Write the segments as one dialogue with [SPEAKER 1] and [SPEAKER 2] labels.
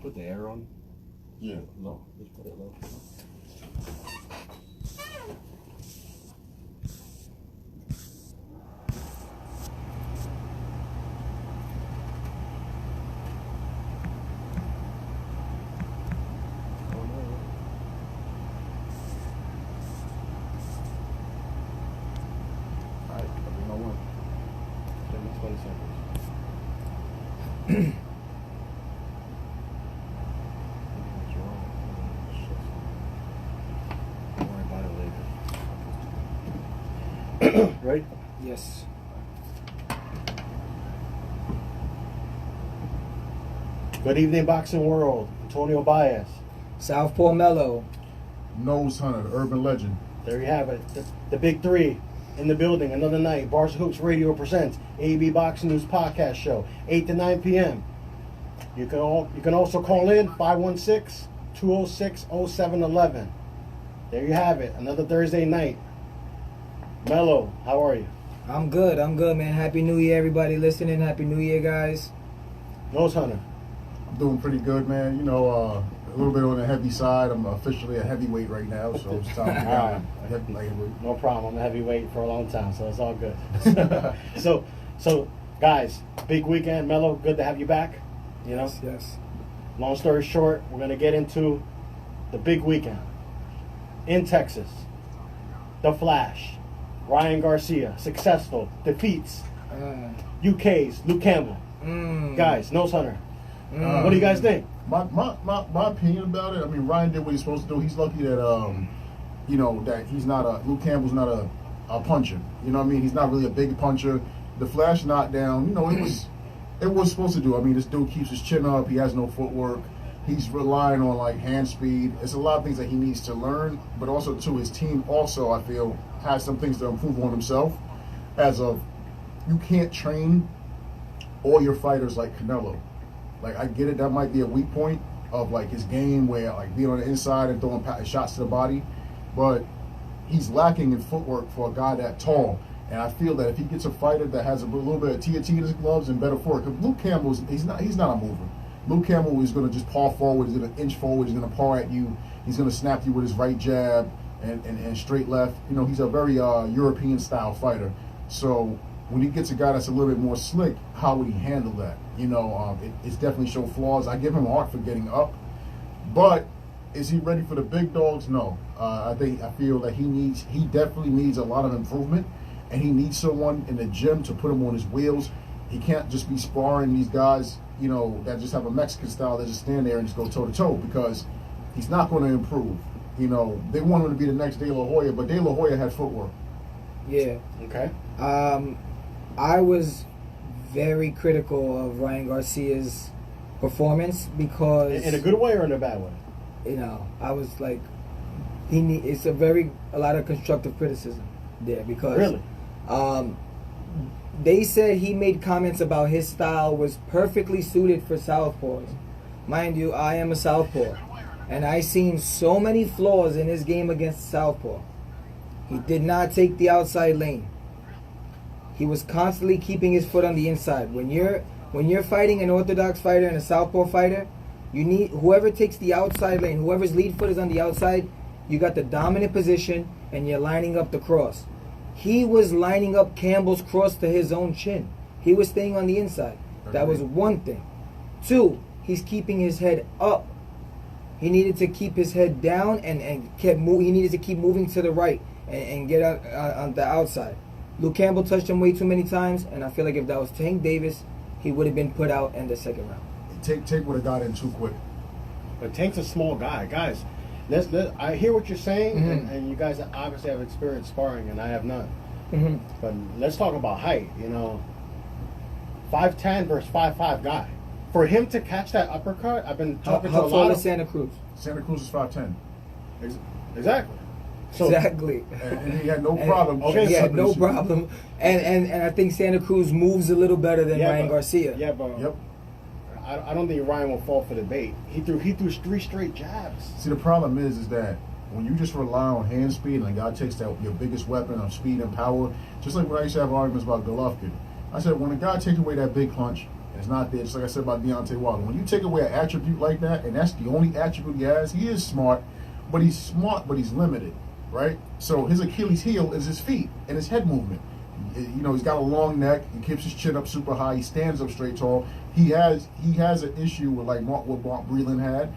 [SPEAKER 1] put the air on?
[SPEAKER 2] Yeah.
[SPEAKER 1] No, just put it low. Alright, I'll be my one. Give me 20 seconds. Right?
[SPEAKER 3] Yes.
[SPEAKER 4] Good evening, boxing world. Antonio Baez.
[SPEAKER 3] SouthpawMelo.
[SPEAKER 2] Nose Hunter, the urban legend.
[SPEAKER 4] There you have it. The big three in the building. Another night. Bars and Hoops Radio presents AB Boxing News Podcast Show, 8 to 9 p.m. You can also call in 516-206-0711. There you have it. Another Thursday night. Melo, how are you?
[SPEAKER 3] I'm good, man. Happy New Year, everybody listening. Happy New Year, guys.
[SPEAKER 4] Nose Hunter.
[SPEAKER 2] I'm doing pretty good, man. You know, a little bit on the heavy side. I'm officially a heavyweight right now, so it's time to go a heavy lightweight.
[SPEAKER 4] No problem. I'm a heavyweight for a long time, so it's all good. so guys, big weekend. Melo, good to have you back. You know?
[SPEAKER 3] Yes.
[SPEAKER 4] Long story short, we're going to get into the big weekend. In Texas, The Flash, Ryan Garcia, successful, defeats UK's Luke Campbell. Guys, Nose Hunter, what do you guys think?
[SPEAKER 2] My opinion about it, I mean, Ryan did what he's supposed to do. He's lucky that, you know, that he's not Luke Campbell's not a puncher. You know what I mean? He's not really a big puncher. The Flash knockdown, you know, it was supposed to do. I mean, this dude keeps his chin up. He has no footwork. He's relying on, like, hand speed. It's a lot of things that he needs to learn, but also, too, his team also, I feel, has some things to improve on himself. As of, you can't train all your fighters like Canelo. Like, I get it, that might be a weak point of, like, his game where, like, being on the inside and throwing shots to the body, but he's lacking in footwork for a guy that tall. And I feel that if he gets a fighter that has a little bit of TNT in his gloves and better footwork, because Luke Campbell, he's not a mover. Luke Campbell is going to just paw forward. He's going to inch forward. He's going to paw at you. He's going to snap you with his right jab and straight left. You know, he's a very European-style fighter. So when he gets a guy that's a little bit more slick, how would he handle that? You know, it's definitely show flaws. I give him art for getting up. But is he ready for the big dogs? No. I feel that he definitely needs a lot of improvement. And he needs someone in the gym to put him on his wheels. He can't just be sparring these guys, you know, that just have a Mexican style that just stand there and just go toe-to-toe, because he's not going to improve. You know, they want him to be the next De La Hoya, but De La Hoya had footwork.
[SPEAKER 3] Yeah.
[SPEAKER 4] Okay.
[SPEAKER 3] I was very critical of Ryan Garcia's performance because...
[SPEAKER 4] In a good way or in a bad way?
[SPEAKER 3] You know, I was like... It's a lot of constructive criticism there because...
[SPEAKER 4] Really?
[SPEAKER 3] They said he made comments about his style was perfectly suited for southpaws. Mind you, I am a southpaw, and I seen so many flaws in his game against southpaw. He did not take the outside lane. He was constantly keeping his foot on the inside. When you're fighting an orthodox fighter and a southpaw fighter, you need whoever takes the outside lane, whoever's lead foot is on the outside, you got the dominant position and you're lining up the cross. He was lining up Campbell's cross to his own chin. He was staying on the inside. That was one thing. Two, he's keeping his head up. He needed to keep his head down and he needed to keep moving to the right and get out on the outside. Luke Campbell touched him way too many times, and I feel like if that was Tank Davis, he would have been put out in the second round.
[SPEAKER 2] Tank would have got in too quick.
[SPEAKER 4] But Tank's a small guy. Guys, I hear what you're saying, and you guys obviously have experience sparring, and I have none. But let's talk about height. You know, 5'10" versus 5'5" guy. For him to catch that uppercut, I've been talking to a lot of...
[SPEAKER 3] How tall is Santa Cruz?
[SPEAKER 2] Santa Cruz is 5'10".
[SPEAKER 4] Exactly. So,
[SPEAKER 3] exactly.
[SPEAKER 2] And he had no problem.
[SPEAKER 3] He had no problem. And I think Santa Cruz moves a little better than Ryan Garcia.
[SPEAKER 4] Yeah, but I don't think Ryan will fall for the bait. He threw 3 straight jabs.
[SPEAKER 2] See, the problem is that when you just rely on hand speed and a guy takes that your biggest weapon of speed and power, just like when I used to have arguments about Golovkin. I said, when a guy takes away that big punch, And it's not there. Just like I said about Deontay Wilder. When you take away an attribute like that, and that's the only attribute he has, he is smart, but he's limited, right? So his Achilles heel is his feet and his head movement. You know, he's got a long neck. He keeps his chin up super high. He stands up straight tall. He has an issue with like what Mark Breland had.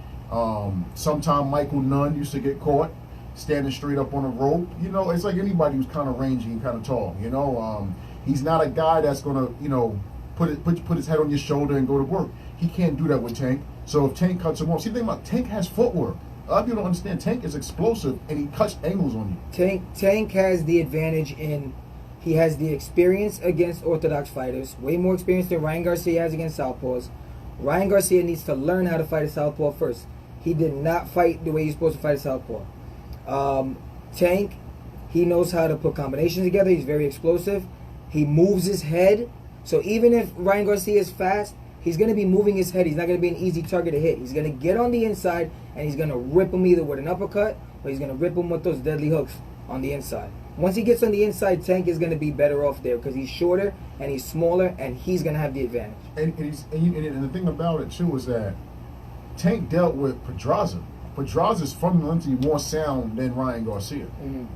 [SPEAKER 2] Sometime Michael Nunn used to get caught standing straight up on a rope. You know, it's like anybody who's kind of rangy and kind of tall. You know, he's not a guy that's gonna, you know, put his head on your shoulder and go to work. He can't do that with Tank. So if Tank cuts him off, see the thing about Tank has footwork. A lot of people don't understand. Tank is explosive and he cuts angles on you.
[SPEAKER 3] Tank has the advantage in he has the experience against orthodox fighters, way more experience than Ryan Garcia has against southpaws. Ryan Garcia needs to learn how to fight a southpaw first. He did not fight the way you're supposed to fight a southpaw. Tank, he knows how to put combinations together. He's very explosive. He moves his head. So even if Ryan Garcia is fast, he's going to be moving his head. He's not going to be an easy target to hit. He's going to get on the inside, and he's going to rip him either with an uppercut, or he's going to rip him with those deadly hooks on the inside. Once he gets on the inside, Tank is going to be better off there because he's shorter and he's smaller, and he's going to have the advantage.
[SPEAKER 2] And the thing about it, too, is that Tank dealt with Pedraza. Pedraza's fundamentally more sound than Ryan Garcia.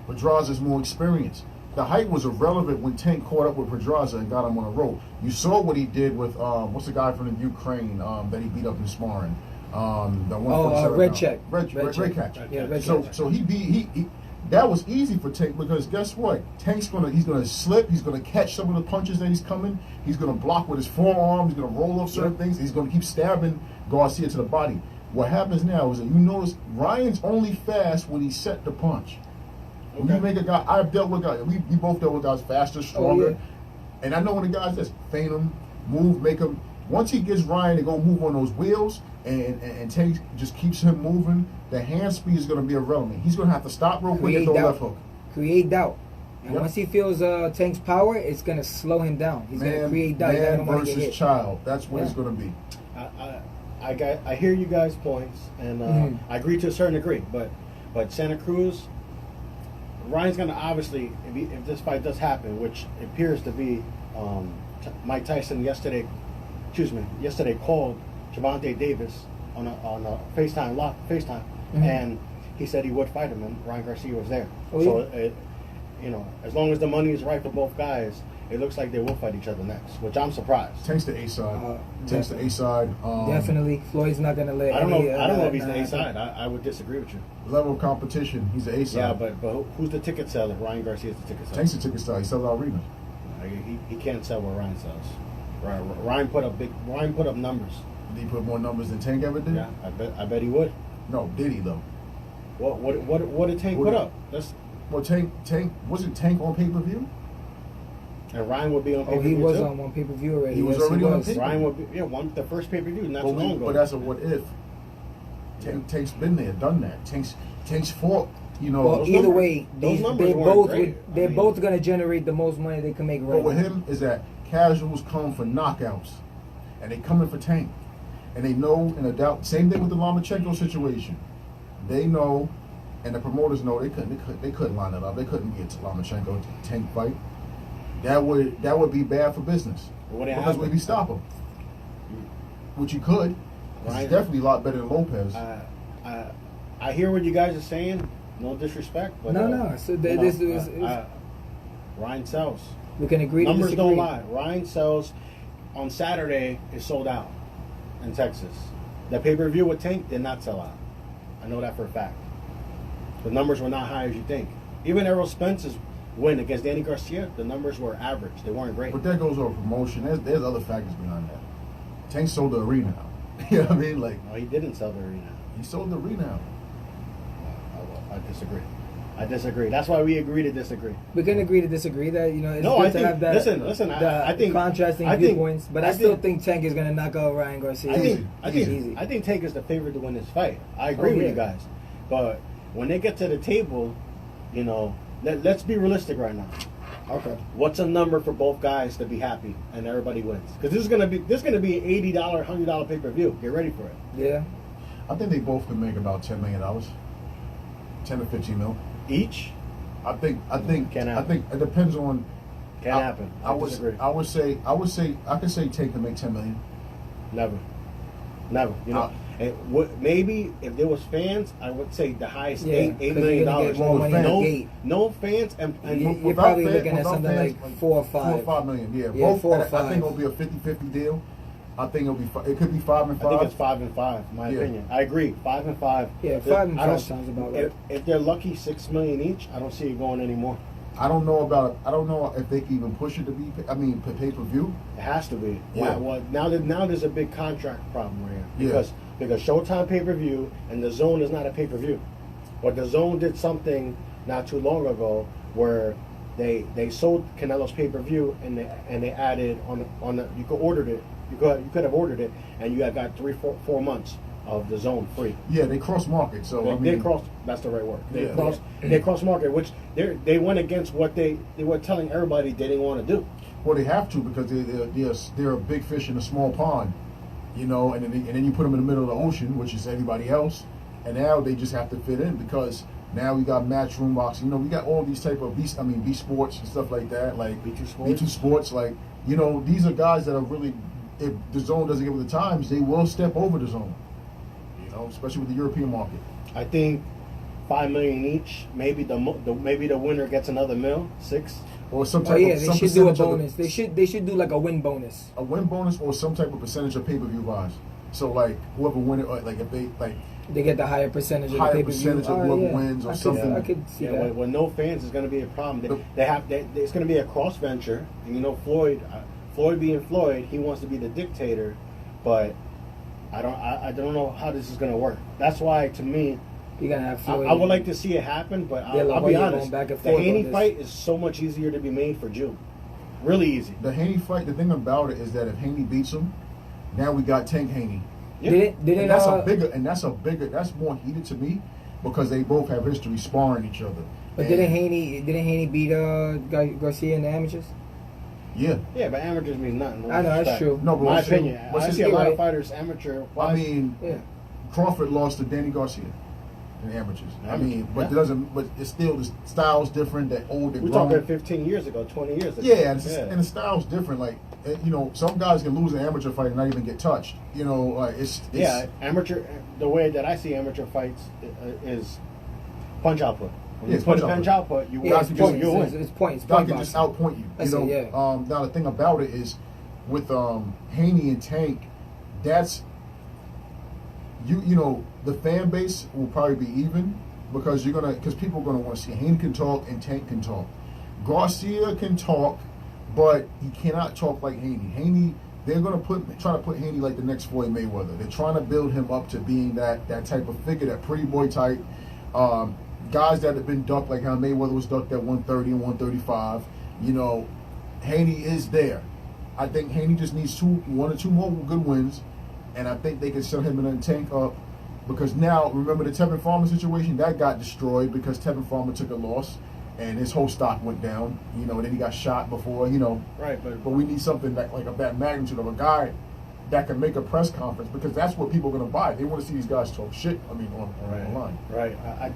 [SPEAKER 2] Pedraza's more experienced. The height was irrelevant when Tank caught up with Pedraza and got him on a rope. You saw what he did with, what's the guy from the Ukraine that he beat up in sparring?
[SPEAKER 3] Red Check.
[SPEAKER 2] Red Catch.
[SPEAKER 3] Yeah, Red
[SPEAKER 2] Catch. So he that was easy for Tank because guess what? Tank's he's gonna slip. He's gonna catch some of the punches that he's coming. He's gonna block with his forearm. He's gonna roll off certain things. He's gonna keep stabbing Garcia to the body. What happens now is that you notice Ryan's only fast when he set the punch. When you make a guy, I've dealt with guys. We both dealt with guys faster, stronger, and I know when the guys just feint him, move, make him. Once he gets Ryan to go move on those wheels and Tank just keeps him moving, the hand speed is going to be irrelevant. He's going to have to stop real quick and throw left hook.
[SPEAKER 3] Create doubt. And once he feels Tank's power, it's going to slow him down. He's going to create doubt.
[SPEAKER 2] Man versus child. That's what it's going to be.
[SPEAKER 4] I hear you guys' points, and I agree to a certain degree. But Santa Cruz, Ryan's going to obviously, if this fight does happen, which appears to be, Mike Tyson yesterday called Gervonta Davis on a FaceTime, and he said he would fight him, and Ryan Garcia was there. As long as the money is right for both guys, it looks like they will fight each other next, which I'm surprised.
[SPEAKER 2] Tank's the A side. Tank's the A side.
[SPEAKER 3] Definitely, Floyd's not going to let.
[SPEAKER 4] I don't know if he's the A side. I would disagree with you.
[SPEAKER 2] Level of competition, he's the A side.
[SPEAKER 4] Yeah, but who's the ticket seller? Ryan Garcia's the ticket seller.
[SPEAKER 2] Tank's the ticket seller. He sells out arenas.
[SPEAKER 4] He can't sell what Ryan sells. Ryan put up numbers.
[SPEAKER 2] Did he put more numbers than Tank ever did?
[SPEAKER 4] Yeah, I bet he would.
[SPEAKER 2] No, did he though?
[SPEAKER 4] What did Tank put up?
[SPEAKER 2] Tank wasn't Tank on pay-per-view?
[SPEAKER 4] And Ryan would be on pay-per-view.
[SPEAKER 3] He was
[SPEAKER 4] too?
[SPEAKER 3] on one pay-per-view already.
[SPEAKER 2] He was already on pay-per-view.
[SPEAKER 4] Ryan would be the first pay-per-view not too long ago.
[SPEAKER 2] But that's a what if. Tank's been there, done that. Tank's fought.
[SPEAKER 3] Well, either way, they're
[SPEAKER 4] both
[SPEAKER 3] both going to generate the most money they can make right now.
[SPEAKER 2] But with him is that casuals come for knockouts, and they coming for Tank, and they know and doubt. Same thing with the Lomachenko situation. They know, and the promoters know they couldn't line it up. They couldn't get to Lomachenko Tank fight. That would be bad for business. Because we'd stop him, which you could. It's definitely a lot better than Lopez.
[SPEAKER 4] I hear what you guys are saying. No disrespect, but
[SPEAKER 3] no. So
[SPEAKER 4] Ryan sells.
[SPEAKER 3] We can agree.
[SPEAKER 4] Numbers
[SPEAKER 3] to
[SPEAKER 4] don't lie. Ryan sells on Saturday is sold out in Texas. The pay-per-view with Tank did not sell out. I know that for a fact. The numbers were not high as you think. Even Errol Spence's win against Danny Garcia, the numbers were average. They weren't great.
[SPEAKER 2] But that goes over promotion. There's other factors behind that. Tank sold the arena out. You know what I mean?
[SPEAKER 4] No, he didn't sell the arena.
[SPEAKER 2] He sold the arena out.
[SPEAKER 4] I disagree. That's why we agree to disagree.
[SPEAKER 3] We can agree to disagree that it's good to have that.
[SPEAKER 4] Listen. I think
[SPEAKER 3] contrasting viewpoints, but I still think Tank is going to knock out Ryan Garcia.
[SPEAKER 4] I think Tank is the favorite to win this fight. I agree with you guys, but when they get to the table, let's be realistic right now.
[SPEAKER 2] Okay.
[SPEAKER 4] What's a number for both guys to be happy and everybody wins? Because this is gonna be an $80, $100 pay-per-view. Get ready for it.
[SPEAKER 3] Yeah.
[SPEAKER 2] I think they both can make about $10 million, 10 to 15 mil
[SPEAKER 4] each.
[SPEAKER 2] I think
[SPEAKER 4] Can't happen.
[SPEAKER 2] I think it depends on.
[SPEAKER 4] Can't happen. I disagree.
[SPEAKER 2] I would say I could say Tank can make $10 million.
[SPEAKER 4] Never. You know, and maybe if there was fans, I would say the highest $8 million. No fans, and
[SPEAKER 3] you're probably looking at something
[SPEAKER 2] fans,
[SPEAKER 3] like 4 or 5.
[SPEAKER 2] 4 or 5 million. Yeah,
[SPEAKER 3] Yeah,
[SPEAKER 2] both.
[SPEAKER 3] 4 or
[SPEAKER 2] I
[SPEAKER 3] 5.
[SPEAKER 2] think it'll be a 50-50 deal. I think it'll be. It could be 5 and 5.
[SPEAKER 4] I think it's 5 and 5. In my opinion, I agree. 5 and 5.
[SPEAKER 3] Yeah, 5 and 5 sounds about right.
[SPEAKER 4] If they're lucky, $6 million each, I don't see it going anymore.
[SPEAKER 2] I don't know if they can even push it to be. I mean, pay per view.
[SPEAKER 4] It has to be.
[SPEAKER 2] Yeah.
[SPEAKER 4] Well, now there's a big contract problem right here
[SPEAKER 2] Yeah.
[SPEAKER 4] because Showtime pay per view and the Zone is not a pay per view. But the Zone did something not too long ago where they sold Canelo's pay per view and they added on the you could have ordered it and you had got 3-4 months of the Zone free.
[SPEAKER 2] Yeah, they cross market. So
[SPEAKER 4] They cross. That's the right word.
[SPEAKER 2] Yeah.
[SPEAKER 4] They cross market, which they went against what they were telling everybody they didn't want to do.
[SPEAKER 2] Well, they have to because they're a big fish in a small pond, you know. And then you put them in the middle of the ocean, which is everybody else. And now they just have to fit in because now we got Matchroom boxing. You know, we got all these type of B Sports and stuff like that, like B2 Sports. Like, you know, these are guys that are really, if the Zone doesn't give it the times, they will step over the Zone. You know, especially with the European market.
[SPEAKER 4] I think $5 million each. Maybe the winner gets another $6
[SPEAKER 2] or some type.
[SPEAKER 3] Oh yeah,
[SPEAKER 2] of,
[SPEAKER 3] they
[SPEAKER 2] some
[SPEAKER 3] should do a
[SPEAKER 2] percentage of
[SPEAKER 3] bonus. They should do like a win bonus.
[SPEAKER 2] A win bonus or some type of percentage of pay-per-view buys. So like whoever win it, like if they
[SPEAKER 3] get the higher percentage of the
[SPEAKER 2] higher
[SPEAKER 3] pay-per-view.
[SPEAKER 2] percentage of whoever wins or something.
[SPEAKER 3] I could see that.
[SPEAKER 4] When no fans is going to be a problem. It's going to be a cross venture, and you know Floyd being Floyd, he wants to be the dictator, but I don't know how this is going to work. That's why, to me,
[SPEAKER 3] you're gonna have Floyd.
[SPEAKER 4] I would like to see it happen, but I'll be honest. The Haney fight is so much easier to be made for June. Really easy.
[SPEAKER 2] The Haney fight. The thing about it is that if Haney beats him, now we got Tank Haney.
[SPEAKER 4] Yeah.
[SPEAKER 2] That's more heated to me because they both have history sparring each other.
[SPEAKER 3] But didn't Haney beat Garcia in the amateurs?
[SPEAKER 2] Yeah.
[SPEAKER 4] Yeah, but amateurs means nothing.
[SPEAKER 3] I know, that's true.
[SPEAKER 2] No, but
[SPEAKER 4] my opinion. I see a lot of fighters amateur.
[SPEAKER 2] I mean,
[SPEAKER 3] yeah.
[SPEAKER 2] Crawford lost to Danny Garcia in amateurs. I mean, but it doesn't. But it's still the style's different. That old.
[SPEAKER 4] We're talking 15 years ago, 20 years ago.
[SPEAKER 2] Yeah, and the style's different. Like, you know, some guys can lose an amateur fight and not even get touched. You know, like it's
[SPEAKER 4] amateur. The way that I see amateur fights is punch output. When you
[SPEAKER 2] punch
[SPEAKER 4] output, you win.
[SPEAKER 3] It's points.
[SPEAKER 2] God can just outpoint you.
[SPEAKER 3] That's
[SPEAKER 2] you know.
[SPEAKER 3] it,
[SPEAKER 2] now the thing about it is, with Haney and Tank, that's you know the fan base will probably be even because people are gonna want to see Haney can talk and Tank can talk. Garcia can talk, but he cannot talk like Haney. Haney, they're gonna try to put Haney like the next Floyd Mayweather. They're trying to build him up to being that type of figure, that pretty boy type. Guys that have been ducked like how Mayweather was ducked at 130 and 135. You know, Haney is there. I think Haney just needs 1 or 2 more good wins, and I think they can set him and Tank up. Because now, remember the Tevin Farmer situation? That got destroyed because Tevin Farmer took a loss, and his whole stock went down. You know, and then he got shot before. You know,
[SPEAKER 4] right?
[SPEAKER 2] But we need something like of that magnitude of a guy that can make a press conference because that's what people are going to buy. They want to see these guys talk shit. I mean, online.
[SPEAKER 4] Right. I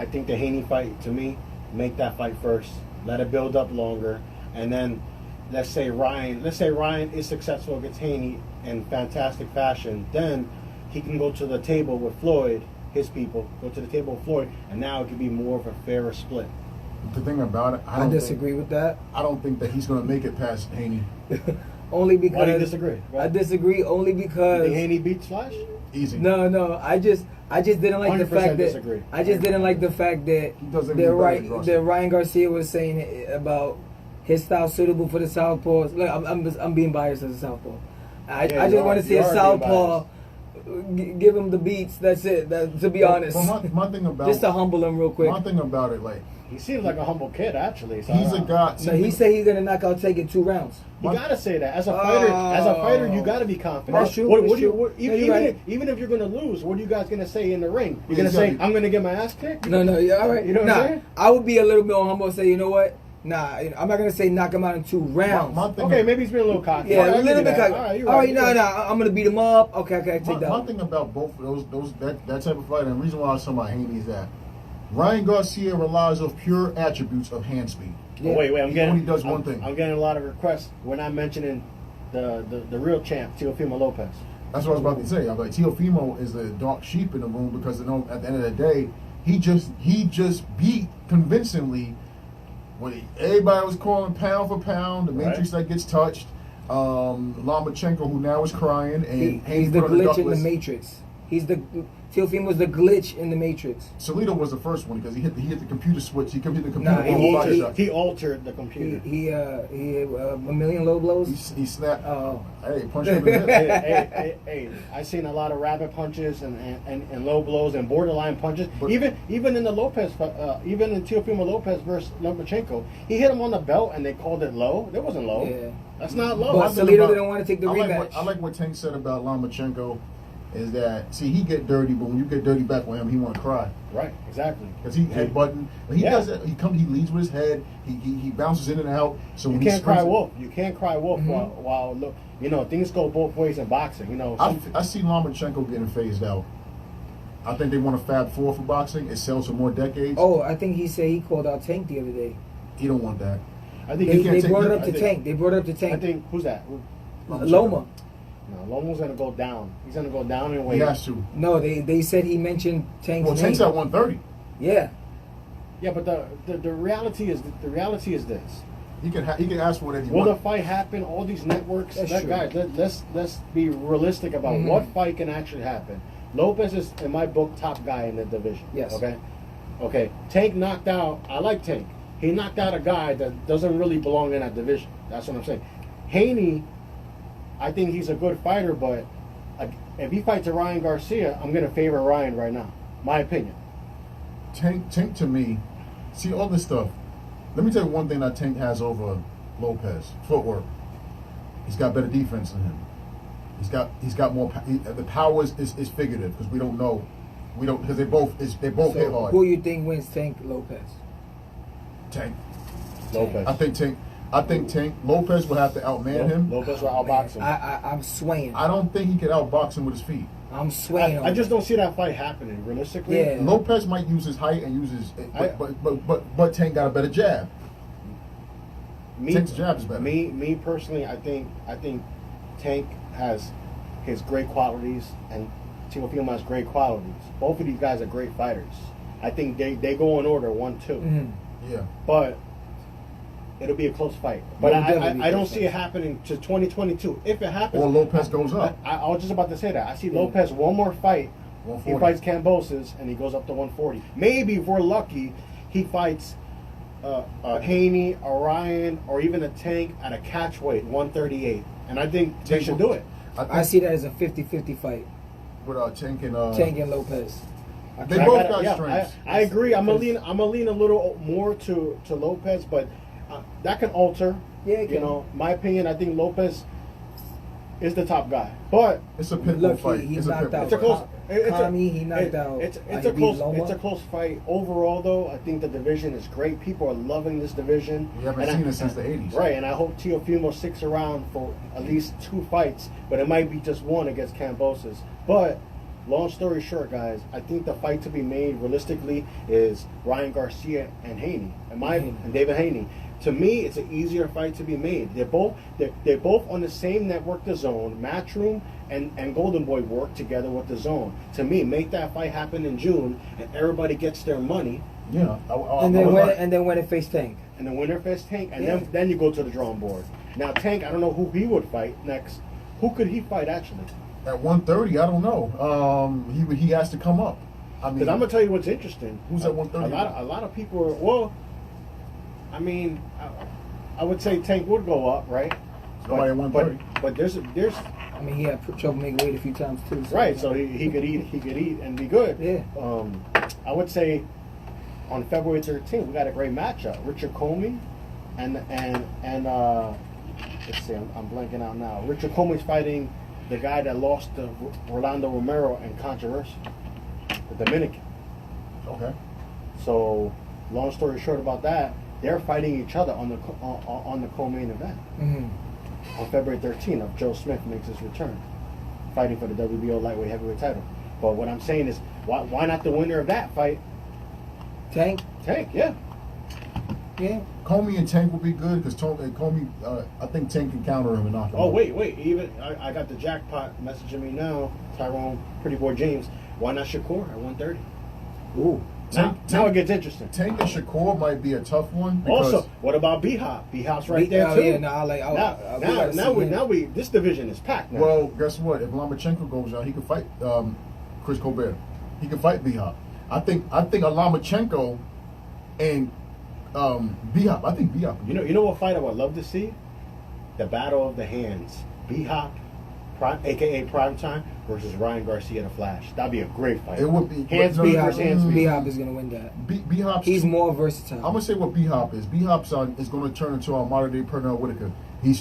[SPEAKER 4] think the Haney fight, to me, make that fight first. Let it build up longer, and then let's say Ryan is successful against Haney in fantastic fashion. Then he can go to the table with Floyd, his people, go to the table with Floyd, and now it could be more of a fairer split.
[SPEAKER 2] The thing about it,
[SPEAKER 3] I disagree with that.
[SPEAKER 2] I don't think that he's going to make it past Haney.
[SPEAKER 3] Only because.
[SPEAKER 4] Why do you disagree?
[SPEAKER 3] I disagree only because.
[SPEAKER 4] You think Haney beats Flash?
[SPEAKER 2] Easy.
[SPEAKER 3] No. I just didn't like the fact
[SPEAKER 4] disagree.
[SPEAKER 3] that. I just didn't like the fact that Ryan Garcia was saying about his style suitable for the southpaws. Look, I'm being biased as a southpaw. I just want to see a southpaw give him the beats. That's it. To be honest.
[SPEAKER 2] Well, my thing about
[SPEAKER 3] just to humble him real quick.
[SPEAKER 2] My thing about it, like.
[SPEAKER 4] He seems like a humble kid, actually. So
[SPEAKER 2] he's a guy.
[SPEAKER 3] No, he said he's gonna knock out Tank in 2 rounds.
[SPEAKER 4] You gotta say that as a fighter. You gotta be confident.
[SPEAKER 3] That's true.
[SPEAKER 4] Even if you're gonna lose, what are you guys gonna say in the ring? You're gonna say, "I'm gonna get my ass kicked."
[SPEAKER 3] No, yeah, all right.
[SPEAKER 4] You know what I'm saying?
[SPEAKER 3] I would be a little bit more humble and say, you know what? Nah, I'm not gonna say knock him out in 2 rounds.
[SPEAKER 4] Okay, maybe he's been a little cocky.
[SPEAKER 3] Yeah, a little bit cocky. All right, I'm gonna beat him up. Okay, take that.
[SPEAKER 2] One thing about both of that type of fight, and the reason why I was talking about Haney is that Ryan Garcia relies on pure attributes of hand speed.
[SPEAKER 4] Yeah. Wait,
[SPEAKER 2] he only does one thing.
[SPEAKER 4] I'm getting a lot of requests. We're not mentioning the real champ, Teofimo Lopez.
[SPEAKER 2] That's what I was about to say. I'm like, Teofimo is the dark sheep in the room because at the end of the day, he just beat convincingly when everybody was calling pound for pound, the Matrix that gets touched, Lomachenko, who now is crying, and
[SPEAKER 3] he's the glitch in the Matrix. Teofimo's the glitch in the Matrix.
[SPEAKER 2] Salido was the first one because he hit the computer switch. He hit the computer.
[SPEAKER 3] Nah,
[SPEAKER 4] he altered the computer.
[SPEAKER 3] He a million low blows.
[SPEAKER 2] He snapped.
[SPEAKER 3] Oh,
[SPEAKER 2] Hey, punch him in the head.
[SPEAKER 4] hey, I've seen a lot of rabbit punches and low blows and borderline punches.
[SPEAKER 2] But,
[SPEAKER 4] even in the Lopez, even in Teofimo Lopez versus Lomachenko, he hit him on the belt and they called it low. It wasn't low.
[SPEAKER 3] yeah.
[SPEAKER 4] That's not low.
[SPEAKER 3] But Salido didn't want to take the rematch.
[SPEAKER 2] I like what Tank said about Lomachenko. Is that he get dirty, but when you get dirty back with him, he want to cry.
[SPEAKER 4] Right, exactly.
[SPEAKER 2] Because he headbutting. He does it. He leads with his head. He bounces in and out. So
[SPEAKER 4] you
[SPEAKER 2] when
[SPEAKER 4] can't cry wolf. You can't cry wolf
[SPEAKER 3] Mm-hmm.
[SPEAKER 4] while look. Things go both ways in boxing.
[SPEAKER 2] I see Lomachenko getting phased out. I think they want a Fab Four for boxing. It sells for more decades.
[SPEAKER 3] Oh, I think he said he called out Tank the other day.
[SPEAKER 2] He don't want that.
[SPEAKER 4] I think
[SPEAKER 3] They brought it up to Tank. They brought it up to Tank.
[SPEAKER 4] I think who's that?
[SPEAKER 3] Loma.
[SPEAKER 4] No, Loma's gonna go down. He's gonna go down in weight.
[SPEAKER 2] He has to.
[SPEAKER 3] No, they said he mentioned Tank's name.
[SPEAKER 2] Tank's at 130.
[SPEAKER 3] Yeah.
[SPEAKER 4] Yeah, but the reality is this.
[SPEAKER 2] He can ask for whatever he
[SPEAKER 4] Will the
[SPEAKER 2] wants.
[SPEAKER 4] fight happen? All these networks,
[SPEAKER 3] That's true.
[SPEAKER 4] guys. Let's be realistic about what fight can actually happen. Lopez is, in my book, top guy in the division.
[SPEAKER 3] Yes.
[SPEAKER 4] Okay. Tank knocked out. I like Tank. He knocked out a guy that doesn't really belong in that division. That's what I'm saying. Haney, I think he's a good fighter, but if he fights a Ryan Garcia, I'm gonna favor Ryan right now. My opinion.
[SPEAKER 2] Tank to me, see all this stuff. Let me tell you one thing that Tank has over Lopez: footwork. He's got better defense than him. He's got more. The power is figurative because we don't know. Because they both hit hard.
[SPEAKER 3] Who you think wins Tank Lopez?
[SPEAKER 2] Tank.
[SPEAKER 4] Lopez.
[SPEAKER 2] I think Tank Lopez will have to outman him.
[SPEAKER 4] Lopez will outbox him.
[SPEAKER 3] I'm swaying.
[SPEAKER 2] I don't think he can outbox him with his feet.
[SPEAKER 3] I'm swaying.
[SPEAKER 4] I just don't see that fight happening realistically.
[SPEAKER 3] Yeah.
[SPEAKER 2] Lopez might use his height and use his, but Tank got a better jab. Tank's jab is better.
[SPEAKER 4] Me personally, I think Tank has his great qualities and Teofimo has great qualities. Both of these guys are great fighters. I think they go in order 1-2.
[SPEAKER 2] Yeah.
[SPEAKER 4] But it'll be a close fight. But
[SPEAKER 3] It'll
[SPEAKER 4] I don't see it happening to 2022. If it happens,
[SPEAKER 2] Or Lopez goes up.
[SPEAKER 4] I was just about to say that. I see Lopez one more fight.
[SPEAKER 2] 140.
[SPEAKER 4] He fights Cambosis and he goes up to 140. Maybe if we're lucky, he fights Haney, Orion, or even a Tank at a catch weight, 138. And I think they should do it.
[SPEAKER 3] I see that as a 50-50 fight.
[SPEAKER 2] With Tank and
[SPEAKER 3] Tank and Lopez.
[SPEAKER 2] They both got strengths.
[SPEAKER 4] I agree. I'm gonna lean a little more to Lopez, but that can alter.
[SPEAKER 3] Yeah, it can.
[SPEAKER 4] My opinion. I think Lopez is the top guy, but
[SPEAKER 2] It's a pit bull
[SPEAKER 3] Look,
[SPEAKER 2] fight.
[SPEAKER 3] he
[SPEAKER 2] It's a
[SPEAKER 3] knocked
[SPEAKER 2] pit bull
[SPEAKER 3] out
[SPEAKER 4] it's a
[SPEAKER 2] fight.
[SPEAKER 4] close.
[SPEAKER 3] He knocked out.
[SPEAKER 4] It's
[SPEAKER 3] he
[SPEAKER 4] a
[SPEAKER 3] beat
[SPEAKER 4] close.
[SPEAKER 3] Loma.
[SPEAKER 4] It's a close fight overall, though. I think the division is great. People are loving this division.
[SPEAKER 2] We haven't seen it since the 80s.
[SPEAKER 4] Right, and I hope Teofimo sticks around for at least 2 fights, but it might be just one against Cambosis. But long story short, guys, I think the fight to be made realistically is Ryan Garcia and Haney, and David Haney. To me, it's an easier fight to be made. They're both on the same network, The Zone. Matchroom and Golden Boy work together with The Zone. To me, make that fight happen in June, and everybody gets their money.
[SPEAKER 2] Yeah.
[SPEAKER 3] and then when it faced Tank.
[SPEAKER 4] And the winner faced Tank, and then you go to the drawing board. Now Tank, I don't know who he would fight next. Who could he fight actually?
[SPEAKER 2] At 130, I don't know. He has to come up. I mean,
[SPEAKER 4] Because I'm gonna tell you what's interesting.
[SPEAKER 2] Who's at 130?
[SPEAKER 4] A lot of people are. Well, I mean, I would say Tank would go up, right?
[SPEAKER 2] Somebody at 130.
[SPEAKER 4] But there's
[SPEAKER 3] I mean, he had trouble making weight a few times too.
[SPEAKER 4] right. So he could eat and be good.
[SPEAKER 3] Yeah.
[SPEAKER 4] I would say on February 13th we got a great matchup. Richard Comey and let's see, I'm blanking out now. Richard Comey's fighting the guy that lost to Rolando Romero in controversy, the Dominican.
[SPEAKER 2] Okay.
[SPEAKER 4] So, long story short about that, they're fighting each other on the co-main event on February 13th. Of Joe Smith makes his return, fighting for the WBO lightweight heavyweight title. But what I'm saying is, why not the winner of that fight?
[SPEAKER 3] Tank.
[SPEAKER 4] Tank, yeah.
[SPEAKER 3] Yeah.
[SPEAKER 2] Comey and Tank will be good because Comey, I think Tank can counter him and knock him
[SPEAKER 4] Oh
[SPEAKER 2] out.
[SPEAKER 4] wait! Even I got the jackpot messaging me now. Tyrone, Pretty Boy James. Why not Shakur at 130?
[SPEAKER 3] Ooh.
[SPEAKER 4] Now it gets interesting.
[SPEAKER 2] Tank and Shakur might be a tough one. Because
[SPEAKER 4] Also, what about B-Hop? B-Hop's right there too.
[SPEAKER 3] Yeah, no, I like.
[SPEAKER 4] Now we this division is packed now.
[SPEAKER 2] Well, guess what? If Lomachenko goes out, he could fight Chris Colbert. He could fight B-Hop. I think Lomachenko and B-Hop. I think B-Hop.
[SPEAKER 4] you know what fight I would love to see? The battle of the hands. B-Hop, aka Primetime, versus Ryan Garcia the Flash. That'd be a great fight.
[SPEAKER 2] It would be.
[SPEAKER 4] Hands speed versus hands speed.
[SPEAKER 3] B-Hop is gonna win that.
[SPEAKER 2] B-Hop.
[SPEAKER 3] He's more versatile.
[SPEAKER 2] I'm gonna say what B-Hop is. B-Hop's is going to turn into a modern day Pernell Whitaker. He's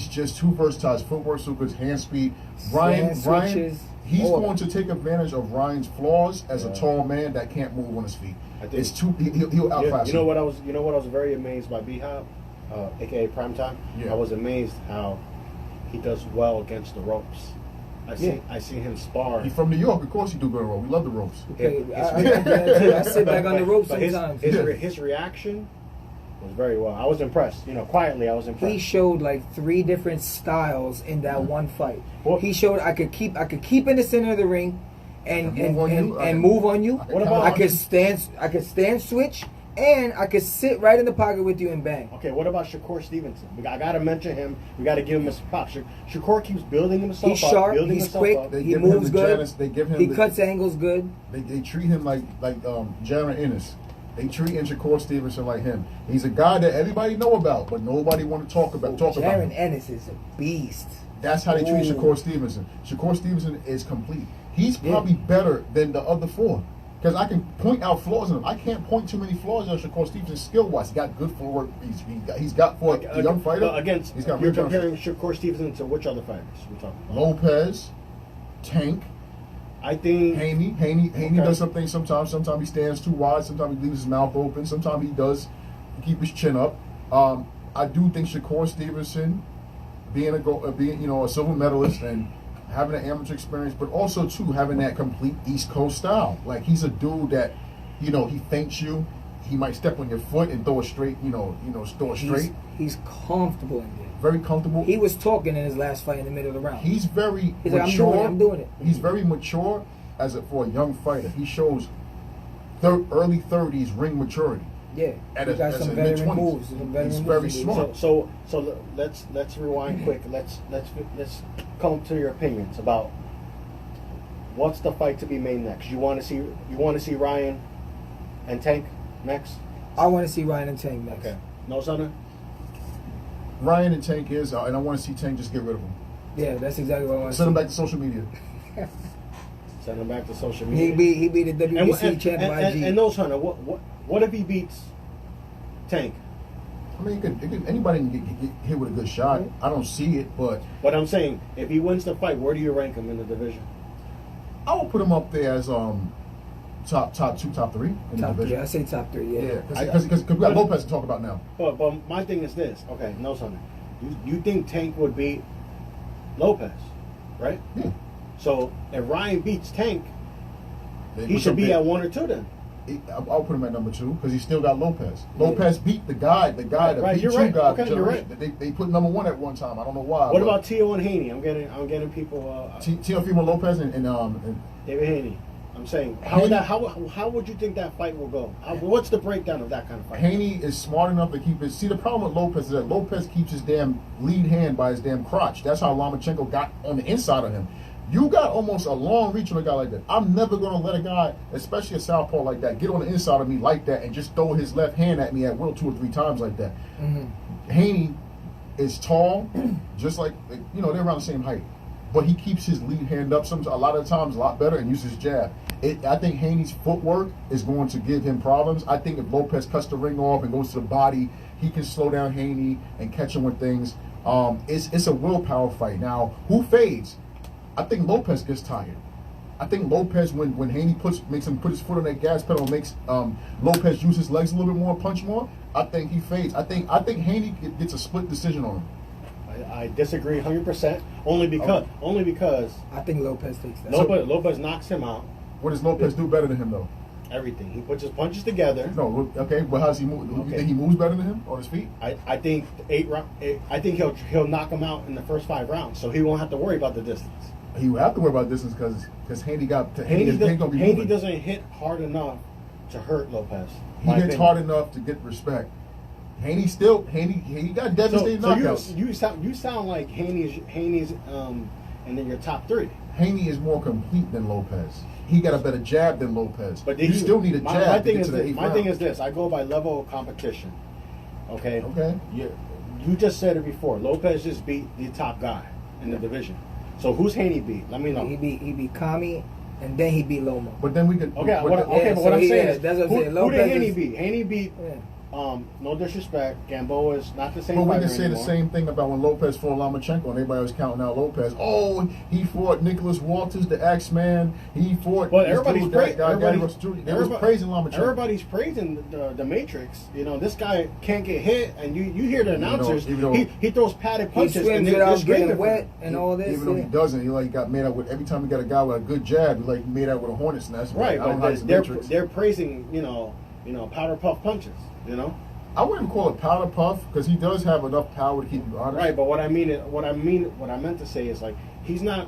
[SPEAKER 2] just too versatile. His footwork, so good, hand speed. Ryan,
[SPEAKER 3] switches,
[SPEAKER 2] he's
[SPEAKER 3] all
[SPEAKER 2] going
[SPEAKER 3] that.
[SPEAKER 2] to take advantage of Ryan's flaws as a tall man that can't move on his feet.
[SPEAKER 4] I think-
[SPEAKER 2] It's too. He'll outclass
[SPEAKER 4] You know what I was very amazed by B-Hop, aka Primetime.
[SPEAKER 2] Yeah.
[SPEAKER 4] I was amazed how he does well against the ropes. I see him spar.
[SPEAKER 2] He's from New York. Of course he do good rope. We love the ropes.
[SPEAKER 3] Okay,
[SPEAKER 4] His-
[SPEAKER 3] I sit back on the ropes
[SPEAKER 4] But
[SPEAKER 3] sometimes.
[SPEAKER 4] his reaction was very well. I was impressed. Quietly I was impressed.
[SPEAKER 3] He showed like 3 different styles in that one fight.
[SPEAKER 4] Well-
[SPEAKER 3] He showed I could keep in the center of the ring and
[SPEAKER 2] move on you.
[SPEAKER 3] and move on you.
[SPEAKER 2] What about-
[SPEAKER 3] I could stand switch and I could sit right in the pocket with you and bang.
[SPEAKER 4] Okay, what about Shakur Stevenson? I got to mention him. We got to give him his props. Shakur keeps building himself
[SPEAKER 3] He's
[SPEAKER 4] up.
[SPEAKER 3] sharp.
[SPEAKER 4] Building
[SPEAKER 3] He's
[SPEAKER 4] himself
[SPEAKER 3] quick.
[SPEAKER 4] up.
[SPEAKER 2] They
[SPEAKER 3] He
[SPEAKER 2] give him
[SPEAKER 3] moves
[SPEAKER 2] the
[SPEAKER 3] good.
[SPEAKER 2] Janice, they give him
[SPEAKER 3] He
[SPEAKER 2] the,
[SPEAKER 3] cuts angles good.
[SPEAKER 2] They treat him like Jaron Ennis. They treat Shakur Stevenson like him. He's a guy that everybody know about, but nobody want to talk about
[SPEAKER 3] Jaron
[SPEAKER 2] him.
[SPEAKER 3] Ennis is a beast.
[SPEAKER 2] That's how they treat
[SPEAKER 3] Ooh.
[SPEAKER 2] Shakur Stevenson. Shakur Stevenson is complete. He's
[SPEAKER 3] Yeah.
[SPEAKER 2] probably better than the other 4. Because I can point out flaws in him. I can't point too many flaws on Shakur Stevenson skill-wise. He got good footwork. He's got for a young fighter.
[SPEAKER 4] Against,
[SPEAKER 2] he's got
[SPEAKER 4] you're
[SPEAKER 2] real
[SPEAKER 4] comparing Shakur Stevenson to which other fighters? We're talking about?
[SPEAKER 2] Lopez, Tank,
[SPEAKER 4] I think
[SPEAKER 2] Haney
[SPEAKER 4] Okay.
[SPEAKER 2] does something sometimes. Sometimes he stands too wide. Sometimes he leaves his mouth open. Sometimes he does keep his chin up. I do think Shakur Stevenson, being a silver medalist and having an amateur experience, but also too having that complete East Coast style. Like he's a dude that, he feints you. He might step on your foot and throw it straight. Throw it straight.
[SPEAKER 3] He's comfortable in there.
[SPEAKER 2] Very comfortable.
[SPEAKER 3] He was talking in his last fight in the middle of the round.
[SPEAKER 2] He's very
[SPEAKER 3] He's like,
[SPEAKER 2] mature.
[SPEAKER 3] I'm doing it.
[SPEAKER 2] He's very mature for a young fighter. He shows early 30s ring maturity.
[SPEAKER 3] Yeah,
[SPEAKER 2] At
[SPEAKER 3] he
[SPEAKER 2] a-
[SPEAKER 3] got
[SPEAKER 2] as
[SPEAKER 3] some
[SPEAKER 2] a
[SPEAKER 3] veteran
[SPEAKER 2] mid-twenties.
[SPEAKER 3] moves. Some veteran
[SPEAKER 2] He's
[SPEAKER 3] moves
[SPEAKER 2] very
[SPEAKER 3] to do.
[SPEAKER 2] smart.
[SPEAKER 4] so. Let's rewind quick. Let's come to your opinions about what's the fight to be made next. You want to see Ryan and Tank next?
[SPEAKER 3] I want to see Ryan and Tank next.
[SPEAKER 4] Okay. No, Sonny?
[SPEAKER 2] Ryan and Tank is, and I want to see Tank just get rid of him.
[SPEAKER 3] Yeah, that's exactly what I want to see.
[SPEAKER 2] Send him back to social media.
[SPEAKER 4] Send him back to social media.
[SPEAKER 3] He beat the WBC champ YG.
[SPEAKER 4] And Nose Hunter, what if he beats Tank?
[SPEAKER 2] I mean, anybody can get hit with a good shot. I don't see it, but
[SPEAKER 4] But I'm saying, if he wins the fight, where do you rank him in the division?
[SPEAKER 2] I will put him up there as top 2, top 3 in the
[SPEAKER 3] Top 3.
[SPEAKER 2] division.
[SPEAKER 3] I say top 3. Yeah.
[SPEAKER 2] Yeah, because we got Lopez to talk about now.
[SPEAKER 4] But my thing is this. Okay, Nose Hunter. You think Tank would beat Lopez, right?
[SPEAKER 2] Yeah.
[SPEAKER 4] So if Ryan beats Tank,
[SPEAKER 2] They
[SPEAKER 4] he
[SPEAKER 2] put
[SPEAKER 4] should be
[SPEAKER 2] something-
[SPEAKER 4] at 1 or 2 then.
[SPEAKER 2] I'll put him at number 2 because he still got Lopez. Lopez beat the guy that
[SPEAKER 4] Right,
[SPEAKER 2] beat
[SPEAKER 4] you're
[SPEAKER 2] you
[SPEAKER 4] right.
[SPEAKER 2] guys.
[SPEAKER 4] Okay, you're right.
[SPEAKER 2] They put number 1 at one time. I don't know why.
[SPEAKER 4] What about Tio and Haney? I'm getting people.
[SPEAKER 2] Teofimo Lopez and
[SPEAKER 4] David Haney. I'm saying,
[SPEAKER 2] Haney-
[SPEAKER 4] how would you think that fight will go? What's the breakdown of that kind of fight?
[SPEAKER 2] Haney is smart enough to keep it. See, the problem with Lopez is that Lopez keeps his damn lead hand by his damn crotch. That's how Lomachenko got on the inside of him. You got almost a long reach on a guy like that. I'm never going to let a guy, especially a southpaw like that, get on the inside of me like that and just throw his left hand at me at will 2 or 3 times like that. Haney is tall, just like, they're around the same height. But he keeps his lead hand up a lot of times a lot better and uses his jab. I think Haney's footwork is going to give him problems. I think if Lopez cuts the ring off and goes to the body, he can slow down Haney and catch him with things. It's a willpower fight. Now, who fades? I think Lopez gets tired. I think Lopez, when Haney makes him put his foot on that gas pedal, makes Lopez use his legs a little bit more, punch more. I think he fades. I think Haney gets a split decision on him.
[SPEAKER 4] I disagree 100%. Only because
[SPEAKER 3] I think Lopez takes that.
[SPEAKER 4] Lopez knocks him out.
[SPEAKER 2] What does Lopez do better than him though?
[SPEAKER 4] Everything. He puts his punches together.
[SPEAKER 2] No, okay, but how does he move? You
[SPEAKER 4] Okay.
[SPEAKER 2] think he moves better than him on his feet?
[SPEAKER 4] I think I think he'll knock him out in the first 5 rounds, so he won't have to worry about the distance.
[SPEAKER 2] He would have to worry about distance because Haney got Haney
[SPEAKER 4] Haney
[SPEAKER 2] gonna be moving.
[SPEAKER 4] doesn't hit hard enough to hurt Lopez.
[SPEAKER 2] He
[SPEAKER 4] My
[SPEAKER 2] hits
[SPEAKER 4] opinion.
[SPEAKER 2] hard enough to get respect. Haney got devastating knockouts.
[SPEAKER 4] You sound like Haney's and then your top 3.
[SPEAKER 2] Haney is more complete than Lopez. He got a better jab than Lopez.
[SPEAKER 4] But
[SPEAKER 2] you still need a jab to get to the 8th
[SPEAKER 4] my
[SPEAKER 2] round.
[SPEAKER 4] thing is this. I go by level of competition. Okay.
[SPEAKER 2] Okay.
[SPEAKER 4] You just said it before. Lopez just beat the top guy in the division. So who's Haney beat? Let me know.
[SPEAKER 3] He beat Kami, and then he beat Loma.
[SPEAKER 2] But then we could.
[SPEAKER 4] Okay,
[SPEAKER 2] but
[SPEAKER 4] but what
[SPEAKER 3] so
[SPEAKER 4] I'm
[SPEAKER 3] he
[SPEAKER 4] saying
[SPEAKER 3] is.
[SPEAKER 4] is,
[SPEAKER 3] That's what I'm saying.
[SPEAKER 4] who
[SPEAKER 3] Lopez
[SPEAKER 4] did Haney
[SPEAKER 3] is-
[SPEAKER 4] beat? Haney beat,
[SPEAKER 3] Yeah.
[SPEAKER 4] no disrespect, Gamboa is not the same
[SPEAKER 2] But we
[SPEAKER 4] fighter
[SPEAKER 2] can say
[SPEAKER 4] anymore.
[SPEAKER 2] the same thing about when Lopez fought Lomachenko and everybody was counting out Lopez. Oh, he fought Nicholas Walters, the Axeman. He fought.
[SPEAKER 4] But
[SPEAKER 2] this
[SPEAKER 4] everybody's
[SPEAKER 2] dude, that guy,
[SPEAKER 4] everybody-
[SPEAKER 2] Gary Russell Jr. They was praising Lomachenko.
[SPEAKER 4] Everybody's praising the Matrix. You know, this guy can't get hit, and you hear the announcers.
[SPEAKER 2] even though-
[SPEAKER 4] he throws padded
[SPEAKER 3] He
[SPEAKER 4] punches,
[SPEAKER 3] swims
[SPEAKER 4] and they're
[SPEAKER 3] without
[SPEAKER 4] screaming
[SPEAKER 3] getting
[SPEAKER 4] for
[SPEAKER 3] wet
[SPEAKER 4] him.
[SPEAKER 3] and all this.
[SPEAKER 2] Even though he
[SPEAKER 3] yeah.
[SPEAKER 2] doesn't, he like got made out with. Every time he got a guy with a good jab, he like made out with a hornet's nest.
[SPEAKER 4] Right,
[SPEAKER 2] I don't know how
[SPEAKER 4] but
[SPEAKER 2] he's a
[SPEAKER 4] they're
[SPEAKER 2] Matrix.
[SPEAKER 4] praising powder puff punches. You know.
[SPEAKER 2] I wouldn't call it powder puff because he does have enough power to keep you honest.
[SPEAKER 4] Right, but what I meant to say is like he's not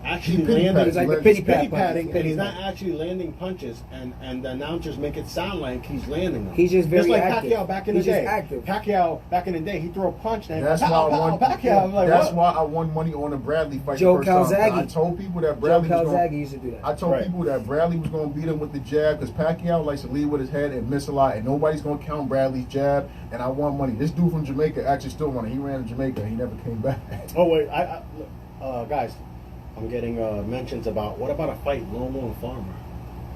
[SPEAKER 4] actually
[SPEAKER 2] He pity
[SPEAKER 4] landing.
[SPEAKER 2] pats.
[SPEAKER 3] It's like the
[SPEAKER 2] He's
[SPEAKER 3] pity
[SPEAKER 4] pity
[SPEAKER 3] pat
[SPEAKER 4] patting,
[SPEAKER 3] punches.
[SPEAKER 4] and he's not actually landing punches, and the announcers make it sound like he's landing them.
[SPEAKER 3] He's just very
[SPEAKER 4] like
[SPEAKER 3] active.
[SPEAKER 4] Pacquiao back in
[SPEAKER 3] He's
[SPEAKER 4] the
[SPEAKER 3] just
[SPEAKER 4] day.
[SPEAKER 3] active.
[SPEAKER 4] Pacquiao back in the day, he threw a punch and
[SPEAKER 2] That's
[SPEAKER 4] pow,
[SPEAKER 2] why I
[SPEAKER 4] pow,
[SPEAKER 2] won.
[SPEAKER 4] Pacquiao. I'm like,
[SPEAKER 2] That's
[SPEAKER 4] what?
[SPEAKER 2] why I won money on the Bradley fight.
[SPEAKER 3] Joe
[SPEAKER 2] the first time.
[SPEAKER 3] Calzaghe.
[SPEAKER 2] I told people that
[SPEAKER 3] Joe
[SPEAKER 2] Bradley was
[SPEAKER 3] Calzaghe
[SPEAKER 2] going.
[SPEAKER 3] used to do that.
[SPEAKER 2] I told
[SPEAKER 4] Right.
[SPEAKER 2] people that Bradley was going to beat him with the jab because Pacquiao likes to lead with his head and miss a lot, and nobody's going to count Bradley's jab. And I won money. This dude from Jamaica actually still won it. He ran to Jamaica and he never came back.
[SPEAKER 4] Oh wait, guys, I'm getting mentions about what about a fight Loma and Farmer?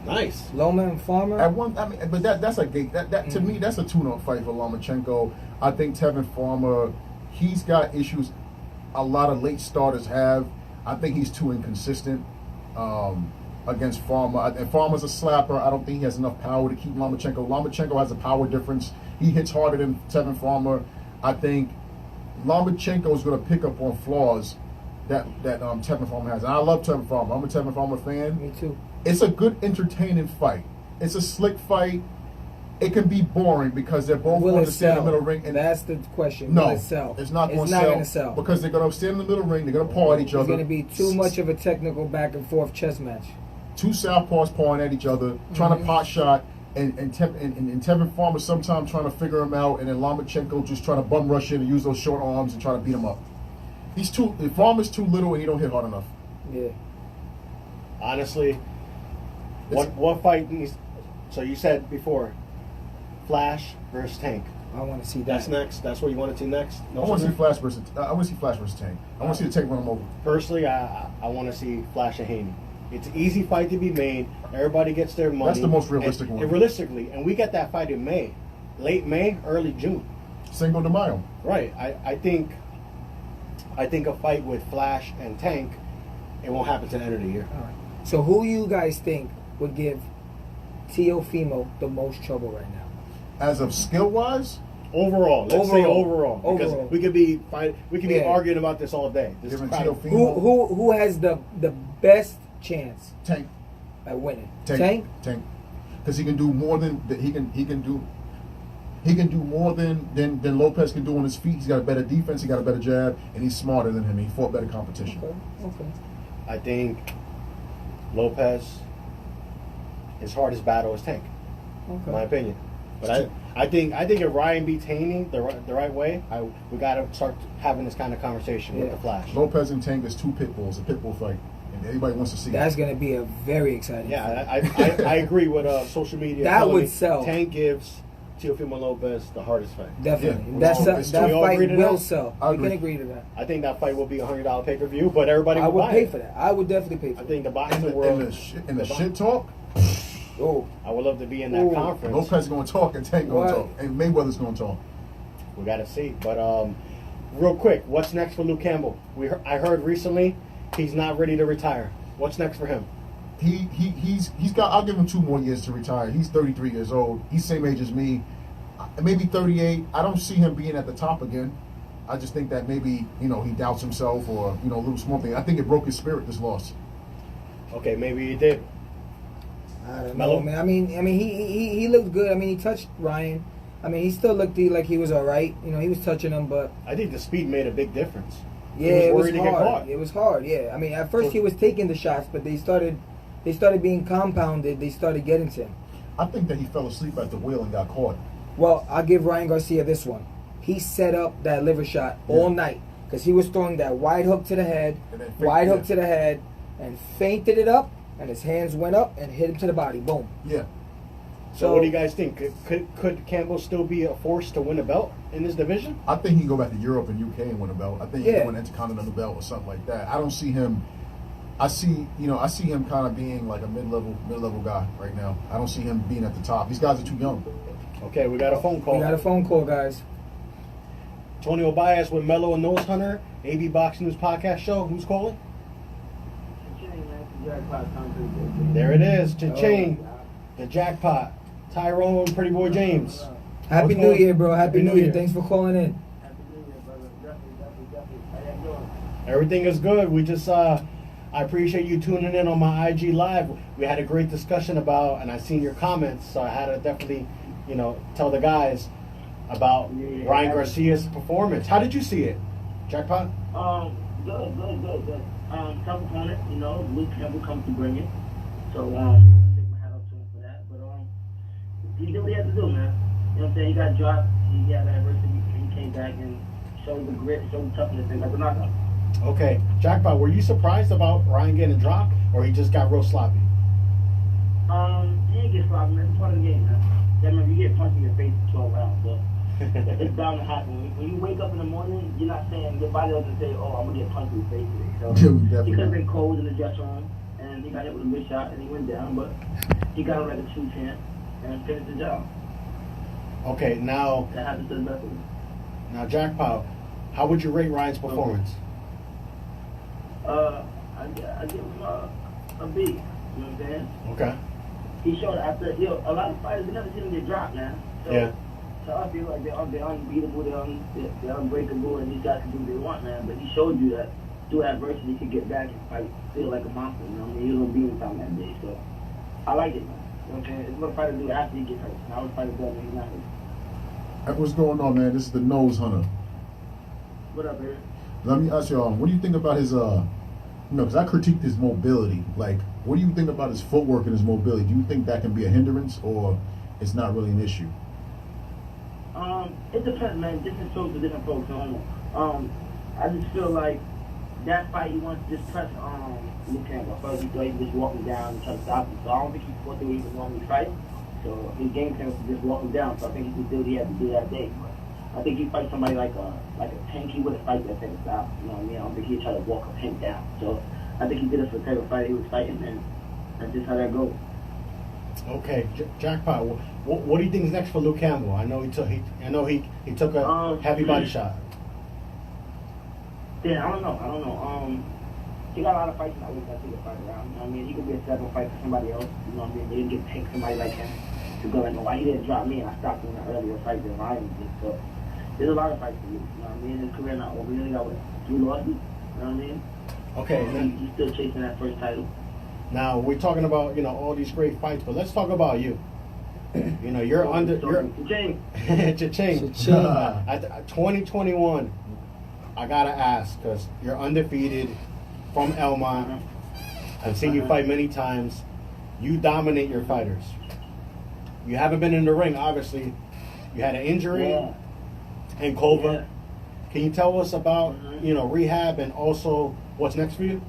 [SPEAKER 4] Nice.
[SPEAKER 3] Loma and Farmer.
[SPEAKER 2] At one, I mean, but that's a gate. That to me, that's a tune-up fight for Lomachenko. I think Tevin Farmer, he's got issues. A lot of late starters have. I think he's too inconsistent against Farmer. And Farmer's a slapper. I don't think he has enough power to keep Lomachenko. Lomachenko has a power difference. He hits harder than Tevin Farmer. I think Lomachenko is going to pick up on flaws that Tevin Farmer has. And I love Tevin Farmer. I'm a Tevin Farmer fan.
[SPEAKER 3] Me too.
[SPEAKER 2] It's a good, entertaining fight. It's a slick fight. It can be boring because they're both
[SPEAKER 3] Will
[SPEAKER 2] going
[SPEAKER 3] it
[SPEAKER 2] to stand in
[SPEAKER 3] sell?
[SPEAKER 2] the middle ring. And
[SPEAKER 3] That's the question.
[SPEAKER 2] no,
[SPEAKER 3] Will it sell?
[SPEAKER 2] it's not going
[SPEAKER 3] It's
[SPEAKER 2] to
[SPEAKER 3] not
[SPEAKER 2] sell.
[SPEAKER 3] going to sell.
[SPEAKER 2] Because they're going to stand in the middle ring. They're going to paw at each
[SPEAKER 3] It's
[SPEAKER 2] other.
[SPEAKER 3] going to be too much of a technical back and forth chess match.
[SPEAKER 2] Two southpaws pawing at each other, trying to pot shot, and Tevin Farmer sometimes trying to figure him out, and then Lomachenko just trying to bum rush in and use those short arms and try to beat him up. Farmer's too little and he don't hit hard enough.
[SPEAKER 3] Yeah.
[SPEAKER 4] Honestly, what fight needs? So you said before, Flash versus Tank.
[SPEAKER 3] I want to see that.
[SPEAKER 4] That's next. That's what you want to see next.
[SPEAKER 2] I want to see Flash versus. I want to see Flash versus Tank. I want to see the Tank run him over.
[SPEAKER 4] Personally, I want to see Flash and Haney. It's an easy fight to be made. Everybody gets their money.
[SPEAKER 2] That's the most realistic
[SPEAKER 4] and
[SPEAKER 2] one.
[SPEAKER 4] realistically, and we get that fight in May, late May, early June.
[SPEAKER 2] Cinco de Mayo.
[SPEAKER 4] Right. I think a fight with Flash and Tank, it won't happen to the end of the year.
[SPEAKER 3] All right. So who you guys think would give Teofimo the most trouble right now?
[SPEAKER 2] As of skill wise,
[SPEAKER 4] Overall, let's say overall, because
[SPEAKER 3] Overall.
[SPEAKER 4] we could be
[SPEAKER 3] Yeah.
[SPEAKER 4] arguing about this all day. This is
[SPEAKER 2] giving
[SPEAKER 4] crowded.
[SPEAKER 2] Teofimo
[SPEAKER 3] Who has the best chance
[SPEAKER 2] Tank.
[SPEAKER 3] at winning?
[SPEAKER 2] Tank. Because he can do more than he can do more than Lopez can do on his feet. He's got a better defense. He got a better jab, and he's smarter than him. He fought better competition.
[SPEAKER 3] Okay.
[SPEAKER 4] I think Lopez, his hardest battle is Tank, in my opinion. But I think if Ryan beats Haney the right way, we got to start having this kind of conversation with the Flash.
[SPEAKER 2] Lopez and Tank is two pit bulls, a pit bull fight, and anybody wants to see
[SPEAKER 3] That's
[SPEAKER 2] it.
[SPEAKER 3] going to be a very exciting fight.
[SPEAKER 4] Yeah, I agree with social media.
[SPEAKER 3] That
[SPEAKER 4] telling
[SPEAKER 3] would
[SPEAKER 4] me
[SPEAKER 3] sell.
[SPEAKER 4] Tank gives Teofimo Lopez the hardest fight.
[SPEAKER 3] Definitely.
[SPEAKER 2] Yeah.
[SPEAKER 3] That
[SPEAKER 4] We all agree
[SPEAKER 3] fight
[SPEAKER 4] to
[SPEAKER 3] will
[SPEAKER 4] that?
[SPEAKER 3] sell.
[SPEAKER 2] I
[SPEAKER 3] We can
[SPEAKER 2] agree.
[SPEAKER 3] agree to that.
[SPEAKER 4] I think that fight will be a $100 pay-per-view, but everybody
[SPEAKER 3] I
[SPEAKER 4] will
[SPEAKER 3] would
[SPEAKER 4] buy
[SPEAKER 3] pay
[SPEAKER 4] it.
[SPEAKER 3] for that. I would definitely pay for
[SPEAKER 4] I
[SPEAKER 3] that.
[SPEAKER 4] think the
[SPEAKER 2] In
[SPEAKER 4] boxing
[SPEAKER 2] the,
[SPEAKER 4] world.
[SPEAKER 2] in the shit talk,
[SPEAKER 3] Oh,
[SPEAKER 4] I would love to be in that
[SPEAKER 3] Ooh.
[SPEAKER 4] conference.
[SPEAKER 2] Lopez is going to talk and Tank going to
[SPEAKER 3] Right.
[SPEAKER 2] talk, and Mayweather's going to talk.
[SPEAKER 4] We got to see. But real quick, what's next for Luke Campbell? I heard recently he's not ready to retire. What's next for him?
[SPEAKER 2] He's got. I'll give him 2 more years to retire. He's 33 years old. He's same age as me, maybe 38. I don't see him being at the top again. I just think that maybe he doubts himself or a little small thing. I think it broke his spirit, this loss.
[SPEAKER 4] Okay, maybe he did.
[SPEAKER 3] I don't
[SPEAKER 4] Melo?
[SPEAKER 3] know, man. I mean, he looked good. I mean, he touched Ryan. I mean, he still looked like he was all right. You know, he was touching him, but
[SPEAKER 4] I think the speed made a big difference.
[SPEAKER 3] yeah,
[SPEAKER 4] He
[SPEAKER 3] it was
[SPEAKER 4] worried to get
[SPEAKER 3] hard.
[SPEAKER 4] caught.
[SPEAKER 3] It was hard. Yeah, I mean, at first he was taking the shots, but they started being compounded. They started getting to him.
[SPEAKER 2] I think that he fell asleep at the wheel and got caught.
[SPEAKER 3] Well, I'll give Ryan Garcia this one. He set up that liver shot all night because he was throwing that wide hook to the head, and feinted it up, and his hands went up and hit him to the body. Boom.
[SPEAKER 2] Yeah.
[SPEAKER 4] So what do you guys think? Could Campbell still be a force to win a belt in this division?
[SPEAKER 2] I think he can go back to Europe and UK and win a belt. I think he can win an Intercontinental belt or something like that. I don't see him. I see him kind of being like a mid-level guy right now. I don't see him being at the top. These guys are too young.
[SPEAKER 4] Okay, we got a phone call.
[SPEAKER 3] We got a phone call, guys.
[SPEAKER 4] Antonio Baez with Melo and Nose Hunter, AB Box News podcast show. Who's calling? There it is, Cha-ching, the jackpot. Tyrone, Pretty Boy James.
[SPEAKER 3] Happy New Year, bro. Happy New Year. Thanks for calling in.
[SPEAKER 4] Everything is good. We just, I appreciate you tuning in on my IG Live. We had a great discussion about, and I seen your comments, so I had to definitely, tell the guys about Ryan Garcia's performance. How did you see it, Jackpot?
[SPEAKER 5] Good. Tough opponent, Luke Campbell comes to bring it. So, take my hat off to him for that. But, he did what he had to do, man. You know what I'm saying? He got dropped. He had adversity. He came back and showed the grit, showed the toughness, and got the knockout.
[SPEAKER 4] Okay. Jackpot, were you surprised about Ryan getting dropped, or he just got real sloppy?
[SPEAKER 5] He didn't get sloppy, man. It's part of the game, man. I mean, you get punched in your face for 12 rounds, so it's bound to happen. When you wake up in the morning, you're not saying, your body doesn't say, oh, I'm going to get punched in the face today. So he could have been cold in the dressing room, and he got hit with a good shot, and he went down, but he got him like a true champ and finished the job.
[SPEAKER 4] Okay, now...
[SPEAKER 5] That happens to the best of them.
[SPEAKER 4] Now, Jackpot, how would you rate Ryan's performance?
[SPEAKER 5] I give him a B. You know what I'm saying?
[SPEAKER 4] Okay.
[SPEAKER 5] He showed after, a lot of fighters, they never see him get dropped, man. So,
[SPEAKER 4] Yeah.
[SPEAKER 5] So I feel like they're unbeatable, they're unbreakable, and these guys can do what they want, man. But he showed you that through adversity, he could get back and fight, feel like a monster, you know what I mean? He was on beating time that day, so I like it, man. You know what I'm saying? It's what a fighter do after he gets hurt. Now what a fighter does when he's not hurt.
[SPEAKER 2] What's going on, man? This is the Nose Hunter.
[SPEAKER 5] What up, baby?
[SPEAKER 2] Let me ask you, what do you think about his, because I critiqued his mobility. Like, what do you think about his footwork and his mobility? Do you think that can be a hindrance, or it's not really an issue?
[SPEAKER 5] It depends, man. Different strokes for different folks. I just feel like that fight he wants to just press Luke Campbell. First he thought he was just walking down and try to stop him. So I don't think he fought the way he would normally fight. So his game plan was to just walk him down. So I think he just did what he had to do that day. But I think he fight somebody like a tank, he wouldn't fight that type of style. You know what I mean? I don't think he'd try to walk him down. So I think he did it for the type of fight he was fighting, and that's just how that goes.
[SPEAKER 4] Okay, Jackpot. What do you think is next for Luke Campbell? I know he took a heavy body shot.
[SPEAKER 5] Yeah, I don't know. He got a lot of fights that week. I think a fight around. You know what I mean? He could be a 7 fight for somebody else. You know what I mean? They didn't get picked somebody like him to go like, why he didn't drop me? And I stopped him in an earlier fight than Ryan did. So there's a lot of fights for Luke. You know what I mean? His career not over. He only got 3 losses. You know what I mean?
[SPEAKER 4] Okay.
[SPEAKER 5] He's still chasing that first title.
[SPEAKER 4] Now we're talking about all these great fights, but let's talk about you. You're under.
[SPEAKER 5] Cha-ching.
[SPEAKER 4] Cha-ching. At 2021, I gotta ask because you're undefeated from Elmont. I've seen you fight many times. You dominate your fighters. You haven't been in the ring, obviously. You had an injury in Culver.
[SPEAKER 5] Yeah.
[SPEAKER 4] Can you tell us about rehab and also what's next for you?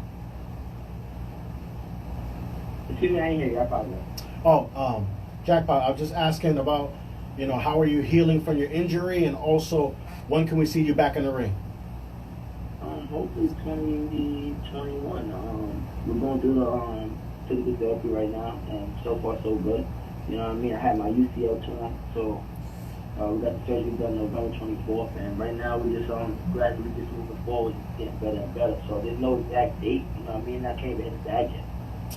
[SPEAKER 5] Excuse me, I ain't hear you. I apologize.
[SPEAKER 4] Oh, Jackpot, I was just asking about, how are you healing from your injury, and also when can we see you back in the ring?
[SPEAKER 5] Hopefully 2021. We're going through the physical therapy right now, and so far so good. You know what I mean? I had my UCL torn, so we got the surgery done November 24th, and right now we're just gradually just moving forward, getting better and better. So there's no exact date, you know what I mean? I can't even hit the bag yet.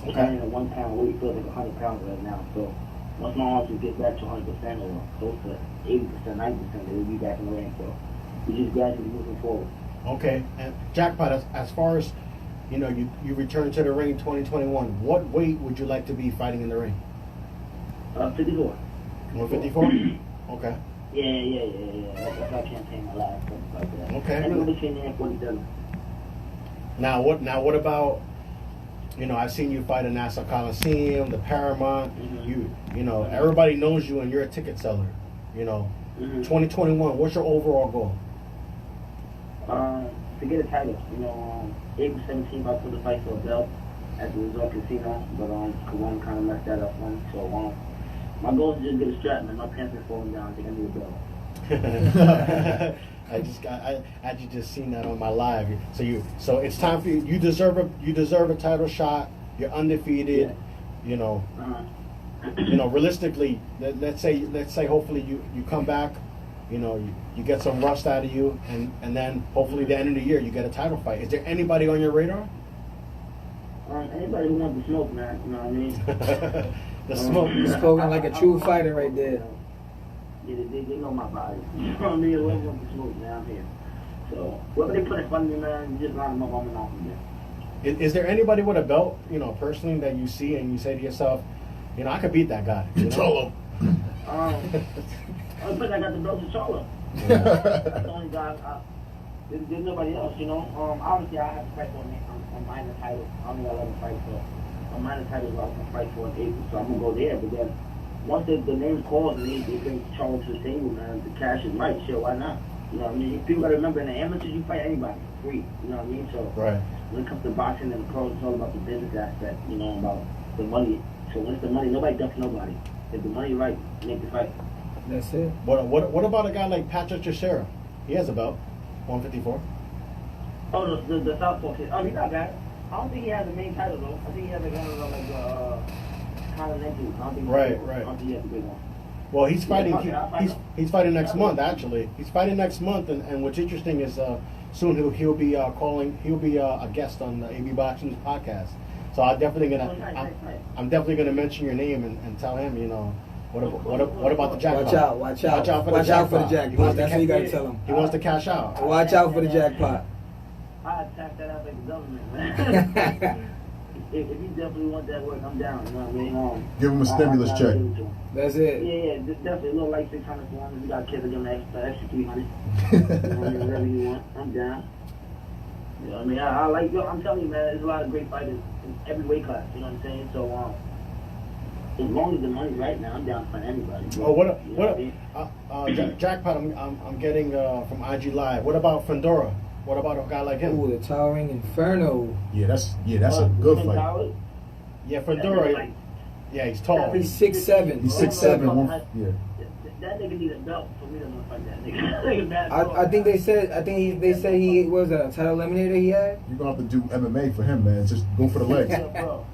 [SPEAKER 5] I'm carrying a 1 pound weight, feels like 100 pounds right now. So once my arms will get back to 100% or close to 80%, 90%, they will be back in the ring. So we're just gradually moving forward.
[SPEAKER 4] Okay, and Jackpot, as far as you return to the ring in 2021, what weight would you like to be fighting in the ring?
[SPEAKER 5] 54.
[SPEAKER 4] 154? Okay.
[SPEAKER 5] Yeah. That's our campaign, my last stuff like that.
[SPEAKER 4] Okay.
[SPEAKER 5] Anywhere between there and 47.
[SPEAKER 4] Now what about, I've seen you fight in Nassau Coliseum, the Paramount.
[SPEAKER 5] Mm-hmm.
[SPEAKER 4] Everybody knows you and you're a ticket seller. 2021, what's your overall goal?
[SPEAKER 5] To get a title. April 17th, I put the fight for a belt at the Resort Casino, but Corona kind of messed that up for me. So my goal is just get a strap, man. My pants are falling down. I think I need a belt.
[SPEAKER 4] I just seen that on my live. So it's time for you. You deserve a title shot. You're undefeated.
[SPEAKER 5] Yeah.
[SPEAKER 4] Realistically, let's say hopefully you come back. You get some rust out of you, and then hopefully the end of the year you get a title fight. Is there anybody on your radar?
[SPEAKER 5] Anybody who wants to smoke, man. You know what I mean?
[SPEAKER 4] The smoke.
[SPEAKER 3] He's spoken like a true fighter right there.
[SPEAKER 5] Yeah, they know my body. You know what I mean? Whoever wants to smoke, man, I'm here. So whoever they put in front of me, man, just line them up. I'm off of them.
[SPEAKER 4] Is there anybody with a belt, personally that you see and you say to yourself, I could beat that guy?
[SPEAKER 2] Cholo.
[SPEAKER 5] Only person I got the belt is Cholo. That's the only guy. There's nobody else, Obviously, I have to fight for a minor title. I only got 11 fights, so a minor title is what I can fight for in April. So I'm going to go there. But then once the name's called and they bring Cholo to the table, man, the cash is right. Sure, why not? You know what I mean? People got to remember, in the amateurs, you fight anybody for free. You know what I mean? So
[SPEAKER 4] right.
[SPEAKER 5] When it comes to boxing and the pros, it's all about the business aspect, about the money. So once the money, nobody ducks nobody. If the money right, make the fight.
[SPEAKER 3] That's it.
[SPEAKER 4] What about a guy like Patrick Teixeira? He has a belt, 154.
[SPEAKER 5] Oh, the Southpaw kid. Oh, he's not bad. I don't think he has the main title though. I think he has like one of the Continental. I don't think
[SPEAKER 4] Right.
[SPEAKER 5] I don't think he has a big one.
[SPEAKER 4] Well, he's fighting.
[SPEAKER 5] Yeah,
[SPEAKER 4] He's fighting next month. Actually, he's fighting next month, and what's interesting is soon he'll be a guest on the AB Boxing's podcast. So I'm definitely gonna mention your name and tell him, what about the jackpot?
[SPEAKER 3] Watch out for the
[SPEAKER 4] He
[SPEAKER 3] jackpot.
[SPEAKER 4] wants
[SPEAKER 3] That's
[SPEAKER 4] to
[SPEAKER 3] what you gotta tell him.
[SPEAKER 4] He wants to cash out.
[SPEAKER 3] Watch out for the jackpot.
[SPEAKER 5] I attack that out like the government, man. if you definitely want that work, I'm down. You know what I mean?
[SPEAKER 2] Give him a stimulus check.
[SPEAKER 3] That's it.
[SPEAKER 5] Yeah, definitely a little like 600 for him. If you got kids, give him extra 300. Whatever you want, I'm down. You know what I mean? I like. I'm telling you, man. There's a lot of great fighters in every weight class. You know what I'm saying? So as long as the money's right now, I'm down to fight anybody.
[SPEAKER 4] Jackpot? I'm getting from IG Live. What about Fandora? What about a guy like him?
[SPEAKER 3] Ooh, the Towering Inferno.
[SPEAKER 2] Yeah, that's a good fight.
[SPEAKER 4] Yeah, Fandora. Yeah, he's tall.
[SPEAKER 3] He's 6'7".
[SPEAKER 2] He's 6'7". Yeah.
[SPEAKER 5] That nigga need a belt for me to want to fight that nigga.
[SPEAKER 3] I think they said he was a title eliminator he had.
[SPEAKER 2] You're gonna have to do MMA for him, man. Just go for the legs.
[SPEAKER 5] Yeah, bro.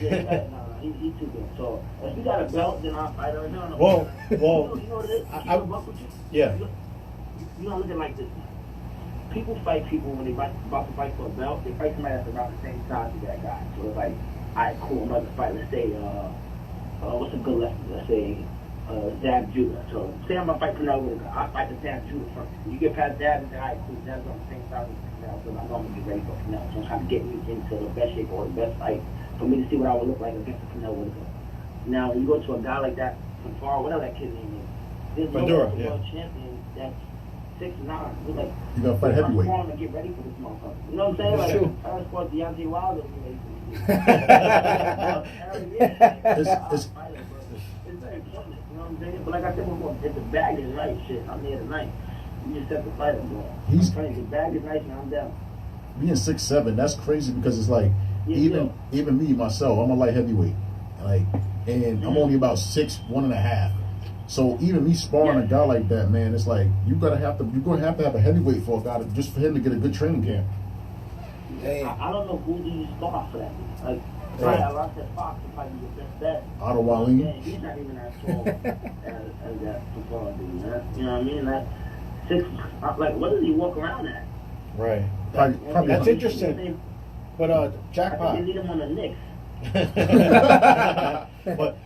[SPEAKER 5] Yeah, he's too good. So if you got a belt, then I'll fight him.
[SPEAKER 4] Well,
[SPEAKER 5] you know what it is?
[SPEAKER 4] Yeah.
[SPEAKER 5] You don't look at it like this. People fight people when they about to fight for a belt. They fight somebody that's about the same size as that guy. So it's like, alright, cool. I'm about to fight. Let's say, what's a good left? Let's say, Zab Judah. So say I'm gonna fight Canelo with a guy. I fight the Zab Judah first. You get past Zab and say, alright, cool. Zab's on the same size as Canelo. So I know I'm gonna get ready for Canelo. So I'm trying to get me into the best shape or the best fight for me to see what I would look like against Canelo. Now, when you go to a guy like that, from far, whatever that kid's name is, there's no
[SPEAKER 4] Fandora,
[SPEAKER 5] world champion that's 6'9". We're like,
[SPEAKER 2] You gotta fight heavyweight.
[SPEAKER 5] I'm to get ready for this motherfucker. You know what I'm saying?
[SPEAKER 3] That's
[SPEAKER 5] like,
[SPEAKER 3] true.
[SPEAKER 5] I was supposed Deontay Wilder to be ready for this.
[SPEAKER 2] It's
[SPEAKER 5] very important. You know what I'm saying? But like I said before, if the bag is right, shit, I'm here tonight. You just set the fight up, bro.
[SPEAKER 2] He's-
[SPEAKER 5] I'm telling you, the bag is nice and I'm down.
[SPEAKER 2] being 6'7", that's crazy because it's like even me myself, I'm a light heavyweight, and I'm only about 6'1.5". So even me sparring a guy like that, man, it's like you're gonna have to have a heavyweight for a guy just for him to get a good training camp.
[SPEAKER 3] Hey,
[SPEAKER 5] I don't know who do you spar for that. Like,
[SPEAKER 2] Right.
[SPEAKER 5] I lost that Fox if I can get best bet.
[SPEAKER 2] Otto Wallin.
[SPEAKER 5] Yeah, he's not even as tall as that football dude, man. You know what I mean? Like, 6, like, what does he walk around at?
[SPEAKER 4] Right.
[SPEAKER 2] Probably
[SPEAKER 4] That's interesting. But
[SPEAKER 5] I
[SPEAKER 4] Jackpot.
[SPEAKER 5] think they need him on the Knicks.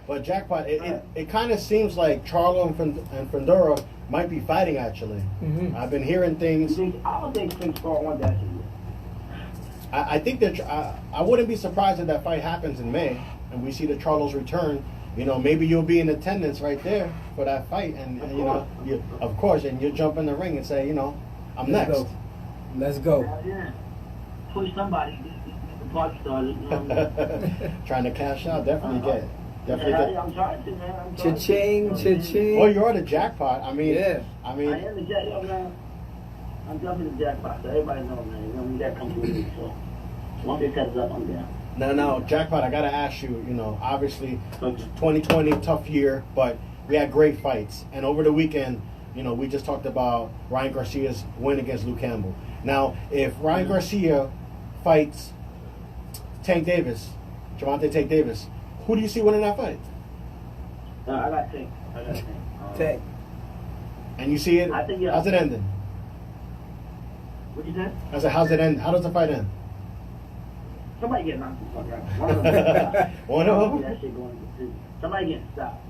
[SPEAKER 4] but Jackpot, it kind of seems like Charlo and Fandora might be fighting actually.
[SPEAKER 3] Mhm.
[SPEAKER 4] I've been hearing things.
[SPEAKER 5] I don't think Prince Paul won that shit.
[SPEAKER 4] I think that I wouldn't be surprised if that fight happens in May and we see the Charlos return you know, maybe you'll be in attendance right there for that fight, and you know, of course, and you'll jump in the ring and say, you know, I'm
[SPEAKER 3] Let's
[SPEAKER 4] next.
[SPEAKER 3] go. Let's go.
[SPEAKER 5] Yeah. Push somebody. Get the party started. You know what I mean?
[SPEAKER 4] Trying to cash out, definitely get.
[SPEAKER 5] Yeah, I'm trying to, man. I'm trying
[SPEAKER 3] Cha-ching,
[SPEAKER 5] to.
[SPEAKER 3] cha-ching.
[SPEAKER 4] Well, you're the jackpot. I mean,
[SPEAKER 3] Yeah.
[SPEAKER 4] I
[SPEAKER 5] I
[SPEAKER 4] mean,
[SPEAKER 5] am the jackpot, man. I'm definitely the jackpot, so everybody knows, man. You know what I mean? That comes with me, so once they set it up, I'm down.
[SPEAKER 4] now, jackpot. I gotta ask you. You know, obviously, 2020 tough year, but we had great fights. And over the weekend, you know, we just talked about Ryan Garcia's win against Luke Campbell. Now, if Ryan Garcia fights Tank Davis, Gervonta Tank Davis, who do you see winning that fight?
[SPEAKER 5] I got Tank.
[SPEAKER 3] Tank.
[SPEAKER 4] And you see it?
[SPEAKER 5] I think, yeah.
[SPEAKER 4] How's it ending?
[SPEAKER 5] What you said?
[SPEAKER 4] I said, how's it end? How does the fight end?
[SPEAKER 5] Somebody get knocked the fuck out. One of them.
[SPEAKER 4] One of them?
[SPEAKER 5] That shit going to decision. Somebody getting stopped.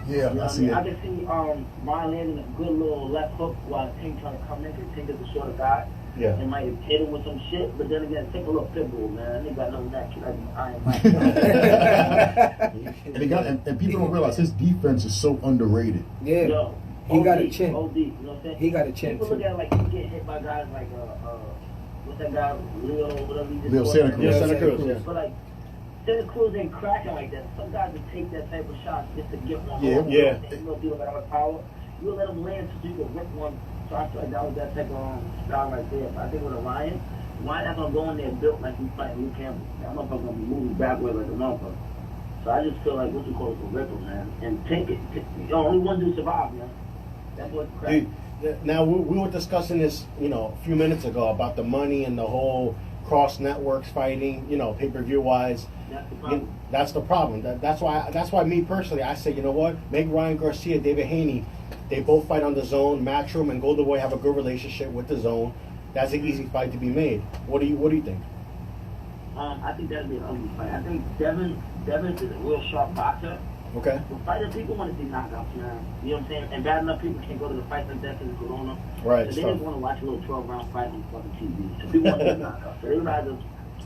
[SPEAKER 2] Yeah,
[SPEAKER 5] You know
[SPEAKER 2] I
[SPEAKER 5] what
[SPEAKER 2] see
[SPEAKER 5] I
[SPEAKER 2] it.
[SPEAKER 5] can see Ryan landing a good little left hook while Tank trying to come in, because Tank is a shorter guy.
[SPEAKER 4] Yeah.
[SPEAKER 5] And might hit him with some shit, but then again, take a look, Pitbull, man. They got no neck. I ain't
[SPEAKER 2] And people don't realize his defense is so underrated.
[SPEAKER 3] Yeah.
[SPEAKER 5] Yo,
[SPEAKER 3] He got a
[SPEAKER 5] OD,
[SPEAKER 3] chin.
[SPEAKER 5] OD, you know what I'm saying?
[SPEAKER 3] He got a chin,
[SPEAKER 5] People
[SPEAKER 3] too.
[SPEAKER 5] look at it like he get hit by guys like, what's that guy, Leo, whatever he just
[SPEAKER 2] Leo
[SPEAKER 5] called
[SPEAKER 2] Santa
[SPEAKER 5] him.
[SPEAKER 2] Cruz.
[SPEAKER 4] Yeah,
[SPEAKER 3] Yeah,
[SPEAKER 4] Santa
[SPEAKER 3] Santa
[SPEAKER 4] Cruz.
[SPEAKER 3] Cruz.
[SPEAKER 4] Yeah.
[SPEAKER 5] But like, Santa Cruz ain't cracking like that. Some guys would take that type of shot just to get one.
[SPEAKER 2] Yeah.
[SPEAKER 5] off.
[SPEAKER 4] Yeah.
[SPEAKER 5] You know, deal with that much power. You let him land so you can rip one. So I feel like that was that type of style right there. But I think with a Ryan not gonna go in there built like he's fighting Luke Campbell. That motherfucker gonna be moving backward like a motherfucker. So I just feel like what you call it a ripple, man. And take it. Only one dude survive, man. That's what's crazy.
[SPEAKER 4] Dude, now we were discussing this, you know, a few minutes ago about the money and the whole cross networks fighting, you know, pay-per-view wise.
[SPEAKER 5] That's the problem.
[SPEAKER 4] That's the problem. That's why me personally, I say, you know what, make Ryan Garcia, David Haney, they both fight on the zone, Matchroom and Golden Boy have a good relationship with the zone. That's an easy fight to be made. What do you think?
[SPEAKER 5] I think that'd be an ugly fight. I think Devin is a real sharp boxer.
[SPEAKER 4] Okay.
[SPEAKER 5] The fighters, people want to see knockouts, man. You know what I'm saying? And bad enough people can't go to the fights like that because of Corona.
[SPEAKER 4] Right.
[SPEAKER 5] So they
[SPEAKER 4] So,
[SPEAKER 5] just want to watch a little 12-round fight on fucking TV. So people want to see knockouts. So they rather,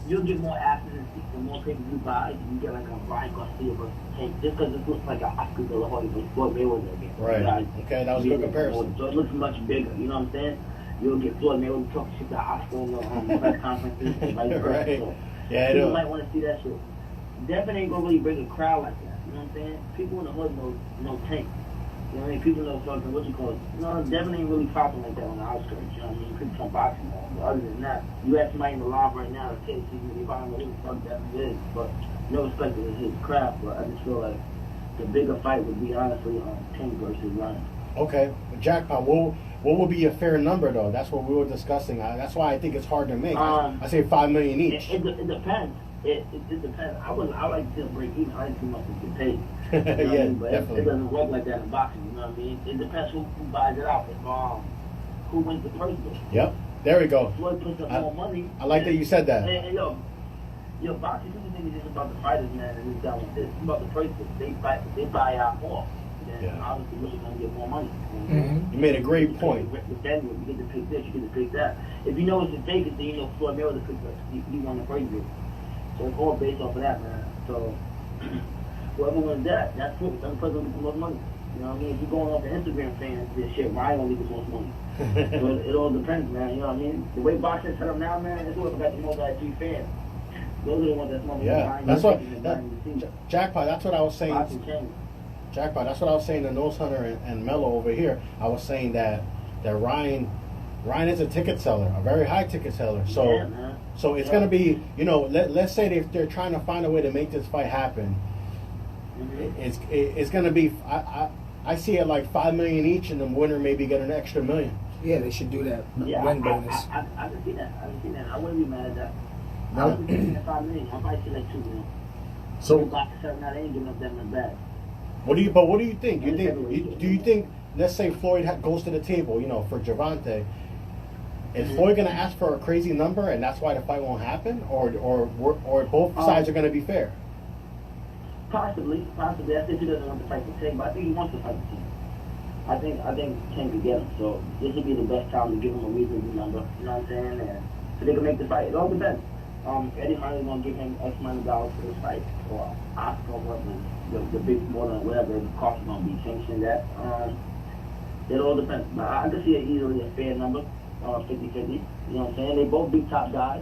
[SPEAKER 5] you'll get more asses and seats and more pay-per-view buys. You get like a Ryan Garcia versus Tank, just because it looks like an Oscar De La Hoya versus Floyd Mayweather again.
[SPEAKER 4] right. Okay, that was a good comparison.
[SPEAKER 5] So it looks much bigger. You know what I'm saying? You'll get Floyd Mayweather talking shit to Oscar in the press conferences. And vice versa.
[SPEAKER 4] Right.
[SPEAKER 5] So
[SPEAKER 4] Yeah, I
[SPEAKER 5] people
[SPEAKER 4] know.
[SPEAKER 5] might want to see that shit. Devin ain't gonna really bring a crowd like that. You know what I'm saying? People in the hood know Tank. You know what I mean? People know fucking, what you call it? No, Devin ain't really popping like that on the outskirts. You know what I mean? People from boxing. But other than that, you ask somebody in the live right now, okay, they probably know who the fuck Devin is. But no respect to his craft. But I just feel like the bigger fight would be honestly Tank versus Ryan.
[SPEAKER 4] Okay, jackpot. What would be a fair number though? That's what we were discussing. That's why I think it's hard to make. I say $5 million each.
[SPEAKER 5] It depends. It depends. I like to break even. I like too much to get paid. You know what I
[SPEAKER 4] Yeah,
[SPEAKER 5] mean? But
[SPEAKER 4] definitely.
[SPEAKER 5] it doesn't work like that in boxing. You know what I mean? It depends who buys it out. If, who wins the purse.
[SPEAKER 4] Yep. There we go.
[SPEAKER 5] Floyd puts up more money.
[SPEAKER 4] I like that you said that.
[SPEAKER 5] And yo, boxing isn't just about the fighters, man. And it's down with this. It's about the purse. They buy out more. Then
[SPEAKER 4] Yeah.
[SPEAKER 5] obviously, you're gonna get more money.
[SPEAKER 3] Mm-hmm.
[SPEAKER 4] You made a great point.
[SPEAKER 5] With venue, you get to pick this, you get to pick that. If you know it's a take it, then you know Floyd Mayweather picked up. He won the first bid. So it's all based off of that, man. So whoever wins that's it. Some person will get the most money. You know what I mean? If you're going off the Instagram fans, this shit, Ryan only gets the most money. So it all depends, man. You know what I mean? The way boxing set up now, man, it's whoever got the most IG fans. Those are the ones that's more
[SPEAKER 4] Yeah,
[SPEAKER 5] behind
[SPEAKER 4] that's
[SPEAKER 5] the
[SPEAKER 4] what.
[SPEAKER 5] scenes and behind the scenes.
[SPEAKER 4] Jackpot. That's what I was saying.
[SPEAKER 5] Boxing changed.
[SPEAKER 4] Jackpot. That's what I was saying to Nose Hunter and Mello over here. I was saying that Ryan is a ticket seller, a very high ticket seller. So
[SPEAKER 5] Yeah, man.
[SPEAKER 4] so it's gonna be, you know, let's say if they're trying to find a way to make this fight happen,
[SPEAKER 5] Mhm.
[SPEAKER 4] it's gonna be. I see it like $5 million each, and the winner maybe get an extra $1 million.
[SPEAKER 3] Yeah, they should do that.
[SPEAKER 5] Yeah,
[SPEAKER 3] Win bonus.
[SPEAKER 5] I can see that. I wouldn't be mad at that. I
[SPEAKER 2] No.
[SPEAKER 5] would be thinking at $5 million. I might see like $2 million.
[SPEAKER 2] So
[SPEAKER 5] Boxing 7 now, they ain't giving up that much bag.
[SPEAKER 4] What do you think? Do you think? Let's say Floyd goes to the table, you know, for Gervonta. Is Floyd going to ask for a crazy number, and that's why the fight won't happen, or both sides are going to be fair?
[SPEAKER 5] Possibly. I think he doesn't want to fight the Tank, but I think he wants to fight the Tank. I think Tank can get him. So this would be the best time to give him a reasonable number. You know what I'm saying? And so they can make the fight. It all depends. Eddie Hearn's gonna give him X amount of dollars for this fight, or Oscar, whatever the big more than whatever the cost is gonna be sanctioned that. It all depends. But I can see it easily a fair number, 50-50. You know what I'm saying? They both big top guys.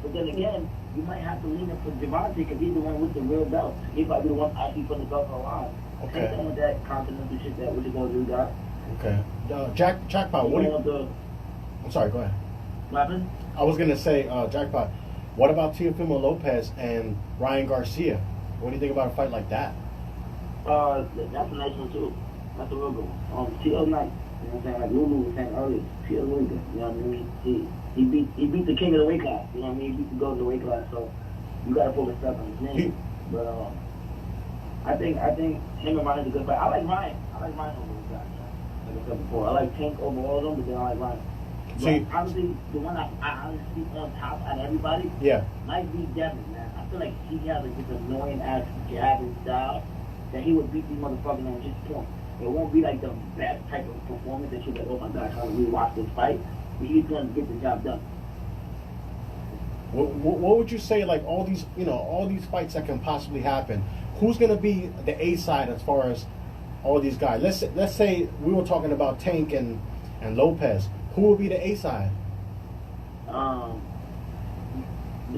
[SPEAKER 5] But then again, you might have to lean in for Javante because he's the one with the real belt. He might be the one actually putting the belt on the line.
[SPEAKER 4] Okay.
[SPEAKER 5] Same thing with that continental shit that what you gonna do, guys.
[SPEAKER 4] Okay. Jackpot, what do you... I'm sorry, go ahead.
[SPEAKER 5] What happened?
[SPEAKER 4] I was going to say, Jackpot, what about Teofimo Lopez and Ryan Garcia? What do you think about a fight like that?
[SPEAKER 5] That's a nice one, too. That's a real good one. T.O. nice. You know what I'm saying? Like Lulu was saying earlier, T.O. really good. You know what I mean? He beat the king of the weight class. You know what I mean? He beat the goat of the weight class. So you got to put a step on his name. But I think him and Ryan's a good fight. I like Ryan over those guys. Like I said before, I like Tank over all of them, but then I like Ryan.
[SPEAKER 4] See,
[SPEAKER 5] but obviously, the one I honestly on top out of everybody might be Devin, man. I feel like he has like this annoying ass jabbing style that he would beat these motherfuckers on just point. It won't be like the best type of performance that you're like, oh my gosh, I really watch this fight. But he's going to get the job done.
[SPEAKER 4] What would you say, like all these fights that can possibly happen? Who's going to be the A side as far as all these guys? Let's say we were talking about Tank and Lopez. Who would be the A side?
[SPEAKER 5] The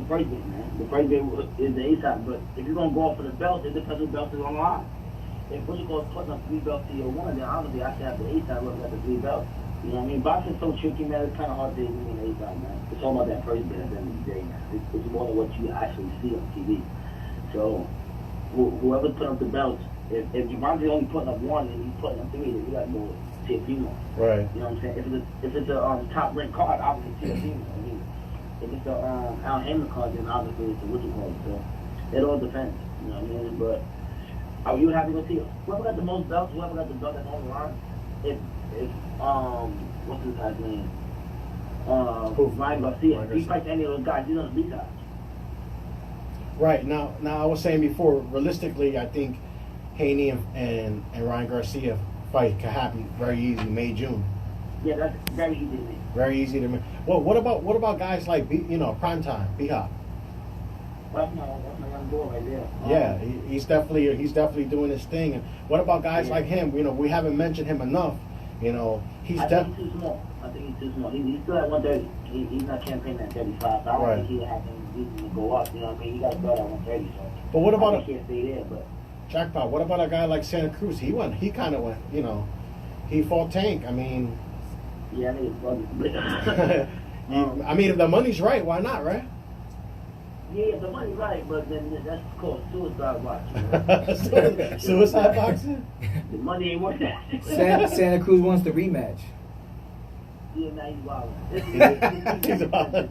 [SPEAKER 5] first bit, man. The first bit is the A side. But if you're gonna go off for the belt, it depends what belt is on the line. If what you call putting up 3 belts to your one, then obviously I should have the A side looking at the 3 belts. You know what I mean? Boxing's so tricky, man. It's kind of hard to even A side, man. It's all about that first bit at the end of the day, man. It's more than what you actually see on TV. So whoever's putting up the belts, if Javonte's only putting up 1 and he's putting up 3, then you got to go Teofimo.
[SPEAKER 4] Right.
[SPEAKER 5] You know what I'm saying? If it's a top ranked card, obviously Teofimo. I mean, if it's a Al Haymon card, then obviously it's a what you call it. So it all depends. You know what I mean? But you would have to go see whoever got the most belts, whoever got the belt that's on the line. If what's his guy's name? Ryan Garcia. If he fights any of those guys, he's on the B side.
[SPEAKER 4] Right. Now I was saying before, realistically, I think Haney and Ryan Garcia fight can happen very easy, May, June.
[SPEAKER 5] Yeah, that's very easy to make.
[SPEAKER 4] Very easy to make. Well, what about guys like Primetime, B-Hop?
[SPEAKER 5] That's my young boy right there.
[SPEAKER 4] Yeah, he's definitely doing his thing. And what about guys like him? We haven't mentioned him enough. He's
[SPEAKER 5] definitely too small. I think he's too small. He's still at 130. He's not campaigning at 35. So I don't think he'll have any reason to go up. You know what I mean? He got to go at 130. So.
[SPEAKER 4] But what about
[SPEAKER 5] he can't stay there, but.
[SPEAKER 4] Jackpot, what about a guy like Santa Cruz? He kind of went, he fought Tank. I mean...
[SPEAKER 5] Yeah, I think it's
[SPEAKER 4] I mean, if the money's right, why not, right?
[SPEAKER 5] Yeah, if the money's right, but then that's called suicide boxing.
[SPEAKER 4] Suicide boxing?
[SPEAKER 5] The money ain't worth that.
[SPEAKER 3] Santa Cruz wants the rematch.
[SPEAKER 5] Yeah, now he's wilding.
[SPEAKER 4] He's wilding.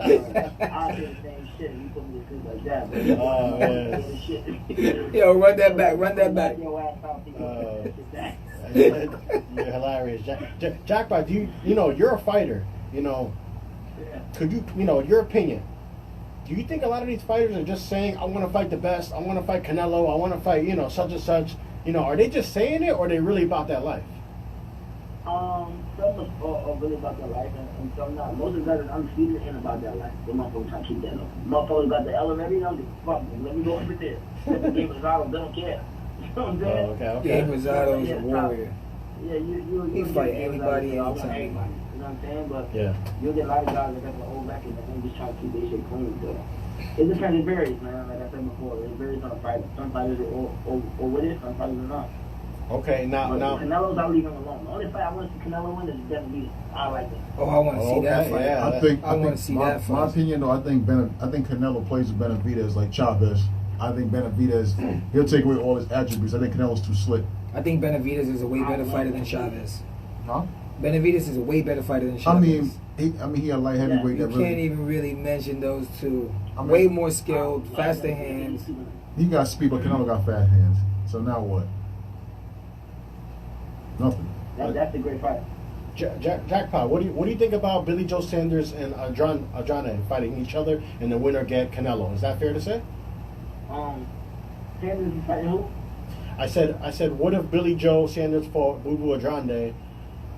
[SPEAKER 5] I'll say the same shit. You put me to sleep like that. But
[SPEAKER 4] oh, man.
[SPEAKER 3] Yo, run that back.
[SPEAKER 4] You're hilarious. Jackpot, you're a fighter. Could you, your opinion, do you think a lot of these fighters are just saying, I want to fight the best, I want to fight Canelo, I want to fight, such and such? Are they just saying it, or are they really about that life?
[SPEAKER 5] Some are really about their life, and some not. Most of the guys are undefeated and about their life. The motherfuckers trying to keep that up. Motherfuckers got the elevator, fuck me, let me go over there. Game Rosado, they don't care. You know what I'm saying?
[SPEAKER 4] Okay.
[SPEAKER 3] Game Rosado's a warrior.
[SPEAKER 5] Yeah, you
[SPEAKER 3] fight anybody, anytime.
[SPEAKER 5] You know what I'm saying? But you'll get a lot of guys that got the old record that they just trying to keep their shit clean. So it depends. It varies, man. Like I said before, it varies on the fighter. Some fighters are all with it, some fighters are not.
[SPEAKER 4] Okay, now
[SPEAKER 5] Canelo's, I'll leave him alone. The only fight I want to see Canelo win is definitely I like it.
[SPEAKER 3] Oh, I want to see that fight.
[SPEAKER 2] Yeah, I think my opinion though, I think Canelo plays with Benavidez like Chavez. I think Benavidez he'll take away all his attributes. I think Canelo's too slick.
[SPEAKER 3] I think Benavidez is a way better fighter than Chavez.
[SPEAKER 2] Huh?
[SPEAKER 3] Benavidez is a way better fighter than Chavez.
[SPEAKER 2] He a light heavyweight.
[SPEAKER 3] You can't even really mention those two. Way more skilled, faster hands.
[SPEAKER 2] He got speed, but Canelo got fast hands. So now what? Nothing.
[SPEAKER 5] That's a great fight.
[SPEAKER 4] Jackpot, what do you think about Billy Joe Sanders and Andrade fighting each other and the winner get Canelo? Is that fair to say?
[SPEAKER 5] Sanders is fighting who?
[SPEAKER 4] I said, what if Billy Joe Sanders fought Boo Boo Andrade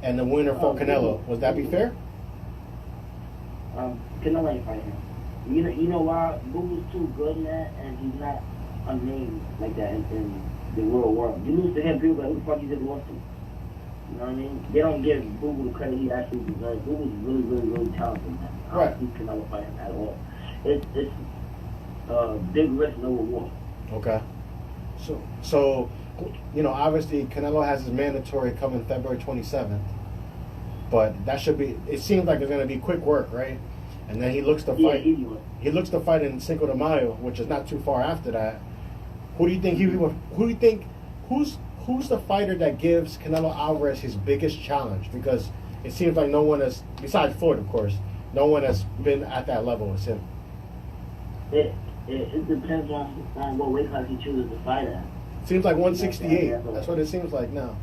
[SPEAKER 4] and the winner fought Canelo? Would that be fair?
[SPEAKER 5] Canelo ain't fighting him. You know why? Boo too good, man, and he's not a name like that in the real world. You lose to him, people like, who the fuck you just lost to? You know what I mean? They don't give Boo the credit he actually deserves. Boo was really, really, really talented, man.
[SPEAKER 4] Right.
[SPEAKER 5] He could never fight him at all. It's big risk, no reward.
[SPEAKER 4] Okay. So, you know, obviously Canelo has his mandatory coming February 27th, but that should be. It seems like it's going to be quick work, right? And then he looks to fight.
[SPEAKER 5] Easy one.
[SPEAKER 4] He looks to fight in Cinco de Mayo, which is not too far after that. Who do you think who's the fighter that gives Canelo Alvarez his biggest challenge? Because it seems like no one has, besides Floyd, of course, no one has been at that level as him.
[SPEAKER 5] It depends on what weight class he chooses to fight at.
[SPEAKER 4] Seems like 168. That's what it seems like now.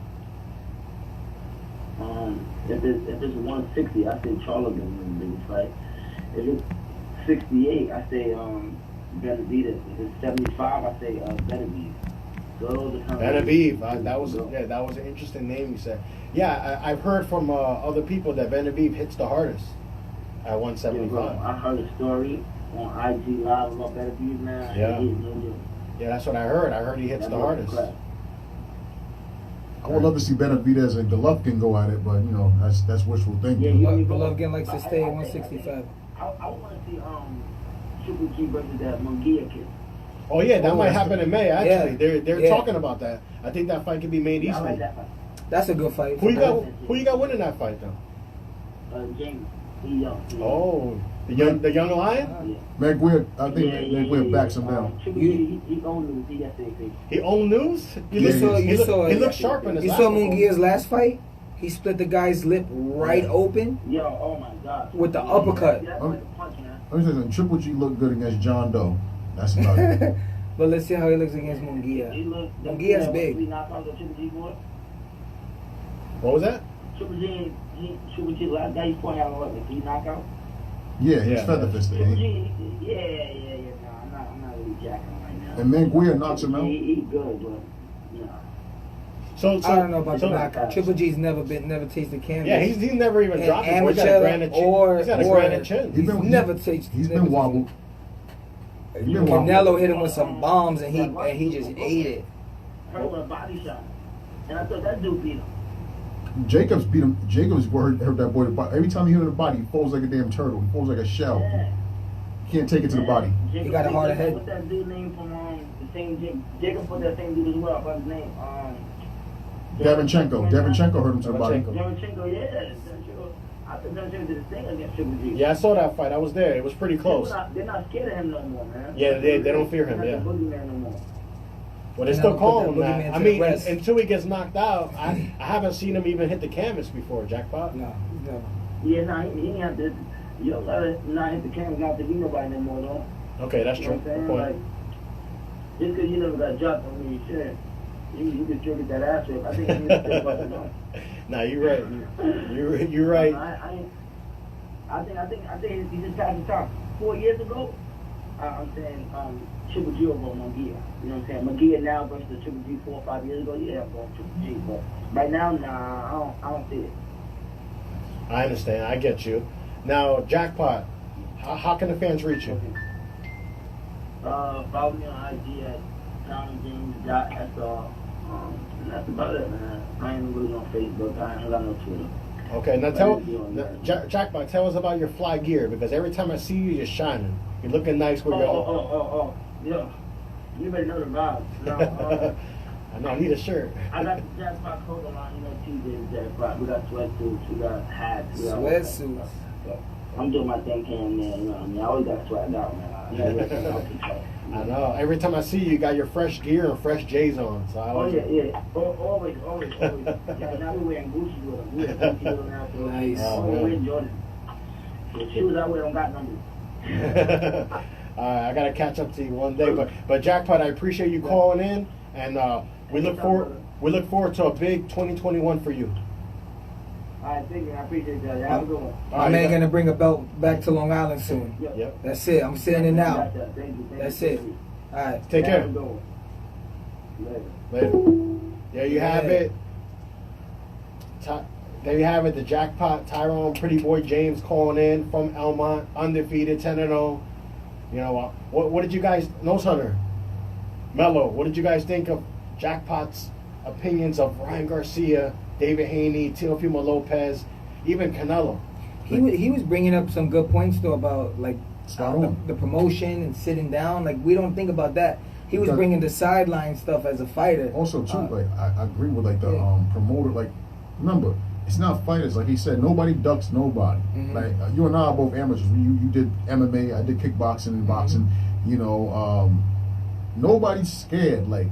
[SPEAKER 5] If it's 160, I say Charlo gonna win the biggest fight. If it's 68, I say Benavidez. If it's 75, I say Benavidez.
[SPEAKER 4] Benavidez, that was an interesting name you said. Yeah, I've heard from other people that Benavidez hits the hardest at 175.
[SPEAKER 5] I heard a story on IG Live about Benavidez, man.
[SPEAKER 4] Yeah.
[SPEAKER 5] He's no joke.
[SPEAKER 4] Yeah, that's what I heard. I heard he hits the hardest.
[SPEAKER 2] I would love to see Benavidez and Golovkin go at it, but you know that's wishful thinking.
[SPEAKER 5] Yeah,
[SPEAKER 3] Golovkin likes to stay at 165.
[SPEAKER 5] I want to see Triple G versus that Munguia kid.
[SPEAKER 4] Oh yeah, that might happen in May. Actually,
[SPEAKER 3] Yeah.
[SPEAKER 4] they're talking about that. I think that fight can be made
[SPEAKER 5] I like
[SPEAKER 4] easily.
[SPEAKER 5] that fight.
[SPEAKER 3] That's a good fight.
[SPEAKER 4] Who you got winning that fight though?
[SPEAKER 5] James. He young.
[SPEAKER 4] Oh, the young lion.
[SPEAKER 5] Yeah.
[SPEAKER 2] McGuire, I think McGuire backs him down.
[SPEAKER 5] Triple G, he owned the yesterday.
[SPEAKER 4] He owned News. He looked sharp in his.
[SPEAKER 3] You
[SPEAKER 4] last
[SPEAKER 3] saw
[SPEAKER 4] one.
[SPEAKER 3] Munguia's last fight? He split the guy's lip right open
[SPEAKER 5] Yo, oh my God.
[SPEAKER 3] with the uppercut.
[SPEAKER 5] That's like a punch, man.
[SPEAKER 2] Let me say something. Triple G looked good against John Doe. That's about it.
[SPEAKER 3] But let's see how he looks against Munguia. Munguia's big.
[SPEAKER 5] We knocked out the Triple G boy.
[SPEAKER 4] What was that?
[SPEAKER 5] Triple G, last guy he fought had what? Like, he knock out?
[SPEAKER 2] Yeah, he's
[SPEAKER 4] Yeah,
[SPEAKER 2] feather fisted.
[SPEAKER 5] Triple G, yeah. No, I'm not really jacking right now.
[SPEAKER 2] And McGuire knocks him out.
[SPEAKER 5] He good, but yeah.
[SPEAKER 4] So
[SPEAKER 3] I don't know about the knockout. Triple G's never tasted canvas.
[SPEAKER 4] Yeah, he's never even
[SPEAKER 3] And
[SPEAKER 4] dropped it. He's got a
[SPEAKER 3] amateur
[SPEAKER 4] granite chin.
[SPEAKER 3] or-
[SPEAKER 4] He's got a
[SPEAKER 3] or-
[SPEAKER 4] granite chin.
[SPEAKER 2] He's been-
[SPEAKER 3] never tasted.
[SPEAKER 2] He's been wobbled.
[SPEAKER 3] Canelo hit him with some bombs and he just ate it.
[SPEAKER 5] Hurt with a body shot. And I thought that dude beat him.
[SPEAKER 2] Jacobs beat him. Jacobs hurt that boy. Every time he hit him in the body, he falls like a damn turtle. He falls like a shell.
[SPEAKER 5] Yeah.
[SPEAKER 2] He can't take it to the body.
[SPEAKER 3] He got a harder head.
[SPEAKER 5] What's that dude name from the same Jacob put that same dude as well. What's his name?
[SPEAKER 2] Davinchenko hurt him to the body.
[SPEAKER 5] Davinchenko, yeah. I think Davinchenko did his thing against Triple G.
[SPEAKER 4] Yeah, I saw that fight. I was there. It was pretty close.
[SPEAKER 5] They're not scared of him no more, man.
[SPEAKER 4] Yeah, they don't fear him.
[SPEAKER 5] They're
[SPEAKER 4] Yeah.
[SPEAKER 5] not the boogeyman no more.
[SPEAKER 4] Well, they still
[SPEAKER 3] Put
[SPEAKER 4] call
[SPEAKER 3] that
[SPEAKER 4] him
[SPEAKER 3] boogeyman
[SPEAKER 4] that.
[SPEAKER 3] to
[SPEAKER 4] I mean,
[SPEAKER 3] the rest.
[SPEAKER 4] until he gets knocked out, I haven't seen him even hit the canvas before. Jackpot.
[SPEAKER 3] No.
[SPEAKER 5] Yeah, nah, he ain't have to. You don't gotta not hit the camera, not to be nobody no more, though.
[SPEAKER 4] Okay, that's
[SPEAKER 5] You know
[SPEAKER 4] true.
[SPEAKER 5] what I'm
[SPEAKER 4] Good
[SPEAKER 5] saying?
[SPEAKER 4] point.
[SPEAKER 5] Like, just because you never got dropped don't mean shit. You can still get that ass whip. I think you need to still fucking know.
[SPEAKER 4] Nah, you're right. You're right.
[SPEAKER 5] I think he just passed the time. 4 years ago, I'm saying Triple G over Munguia. You know what I'm saying? Munguia now versus Triple G 4 or 5 years ago. Yeah, I'm going Triple G. But right now, nah, I don't see it.
[SPEAKER 4] I understand. I get you. Now, Jackpot, how can the fans reach you?
[SPEAKER 5] Follow me on IG at TomJames.SR. And that's about it, man. I ain't really on Facebook. I ain't got no Twitter.
[SPEAKER 4] Okay, now Jackpot, tell us about your fly gear, because every time I see you, you're shining. You're looking nice with your.
[SPEAKER 5] Yeah. You better know the vibes. No,
[SPEAKER 4] I know, I need a shirt.
[SPEAKER 5] I got the Jackpot coat on, you know, Tuesdays, Jackpot. We got sweatsuits, we got hats. We got all that
[SPEAKER 3] Sweatsuits.
[SPEAKER 5] stuff. So, I'm doing my thing here and there, you know what I mean? I always got sweat out, man.
[SPEAKER 4] I know. Every time I see you, you got your fresh gear and fresh J's on. So I always.
[SPEAKER 5] Yeah. Always. Yeah, now we're wearing Gucci with them. We're wearing Gucci with them now. So
[SPEAKER 3] Nice.
[SPEAKER 5] we're wearing Jordan. The shoes I wear don't got numbers.
[SPEAKER 4] I gotta catch up to you one day, but Jackpot, I appreciate you calling in, and we look forward to a big 2021 for you.
[SPEAKER 5] All right, thank you. I appreciate that. Have a good one.
[SPEAKER 3] My man gonna bring a belt back to Long Island soon.
[SPEAKER 4] Yep.
[SPEAKER 3] That's it. I'm saying it now.
[SPEAKER 5] Thank you.
[SPEAKER 3] That's it. All right.
[SPEAKER 4] Take care.
[SPEAKER 5] Have a good one.
[SPEAKER 4] Later. There you have it. There you have it. The Jackpot, Tyrone Pretty Boy James calling in from Elmont, undefeated, 10-0. You know, what did you guys, Nose Hunter, Melo, what did you guys think of Jackpot's opinions of Ryan Garcia, David Haney, Teofimo Lopez, even Canelo?
[SPEAKER 3] He was bringing up some good points though about like
[SPEAKER 2] Spot on.
[SPEAKER 3] the promotion and sitting down. Like we don't think about that. He was
[SPEAKER 2] Because-
[SPEAKER 3] bringing the sideline stuff as a fighter.
[SPEAKER 2] Also, too,
[SPEAKER 3] Uh,
[SPEAKER 2] like I agree with like the
[SPEAKER 3] yeah.
[SPEAKER 2] promoter. Like, remember, it's not fighters. Like he said, nobody ducks nobody.
[SPEAKER 3] Mhm.
[SPEAKER 2] Like you and I are both amateurs. You did MMA, I did kickboxing and boxing. You know, nobody's scared. Like,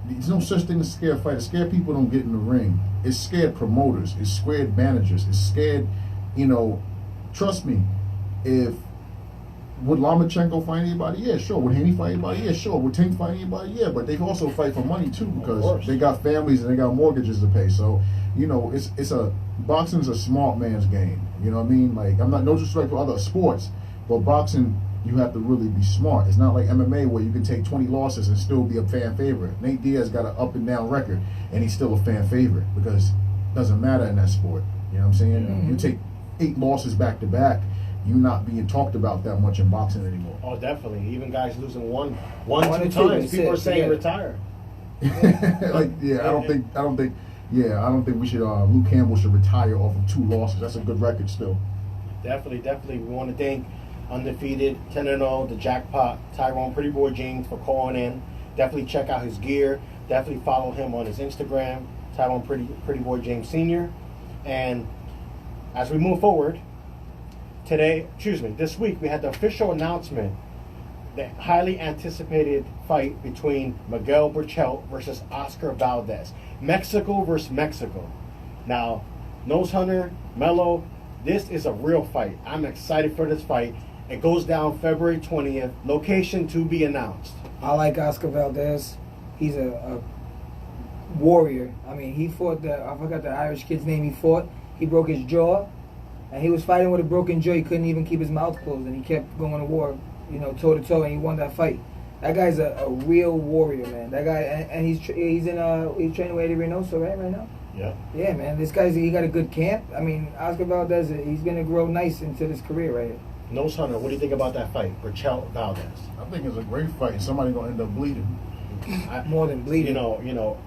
[SPEAKER 2] there's no such thing as scared fighters. Scared people don't get in the ring. It's scared promoters. It's scared managers. It's scared. You know, trust me, if. Would Lomachenko fight anybody? Yeah, sure. Would Haney fight anybody? Yeah, sure. Would Tank fight anybody? Yeah, but they also fight for money too because
[SPEAKER 4] course.
[SPEAKER 2] they got families and they got mortgages to pay. So, you know, boxing's a smart man's game. You know what I mean? Like, I'm not no disrespect to other sports, but boxing you have to really be smart. It's not like MMA where you can take 20 losses and still be a fan favorite. Nate Diaz got an up and down record and he's still a fan favorite because it doesn't matter in that sport. You know what I'm saying?
[SPEAKER 3] Mhm.
[SPEAKER 2] You take 8 losses back to back. You're not being talked about that much in boxing anymore.
[SPEAKER 4] Oh, definitely. Even guys losing one,
[SPEAKER 3] One
[SPEAKER 4] two
[SPEAKER 3] or two,
[SPEAKER 4] times,
[SPEAKER 3] that's
[SPEAKER 4] people
[SPEAKER 3] it,
[SPEAKER 4] are saying
[SPEAKER 3] yeah.
[SPEAKER 4] retire.
[SPEAKER 2] Like, yeah, I don't think we should. Luke Campbell should retire off of 2 losses. That's a good record still.
[SPEAKER 4] Definitely. We want to thank undefeated 10-0, the Jackpot, Tyrone Pretty Boy James for calling in. Definitely check out his gear. Definitely follow him on his Instagram, Tyrone Pretty Boy James Senior. And as we move forward, this week we had the official announcement, the highly anticipated fight between Miguel Berchelt versus Oscar Valdez. Mexico versus Mexico. Now, Nose Hunter, Melo, this is a real fight. I'm excited for this fight. It goes down February 20th. Location to be announced.
[SPEAKER 3] I like Oscar Valdez. He's a warrior. I mean, he fought I forgot the Irish kid's name he fought. He broke his jaw. And he was fighting with a broken jaw. He couldn't even keep his mouth closed, and he kept going to war, you know, toe to toe, and he won that fight. That guy's a real warrior, man. That guy, and he's training with Eddie Reynoso, right now.
[SPEAKER 4] Yeah.
[SPEAKER 3] Yeah, man. This guy's he got a good camp. I mean, Oscar Valdez, he's gonna grow nice into this career right here.
[SPEAKER 4] Nose Hunter, what do you think about that fight, Berchelt Valdez?
[SPEAKER 2] I think it's a great fight. And somebody gonna end up bleeding.
[SPEAKER 3] More than bleeding.
[SPEAKER 4] You know,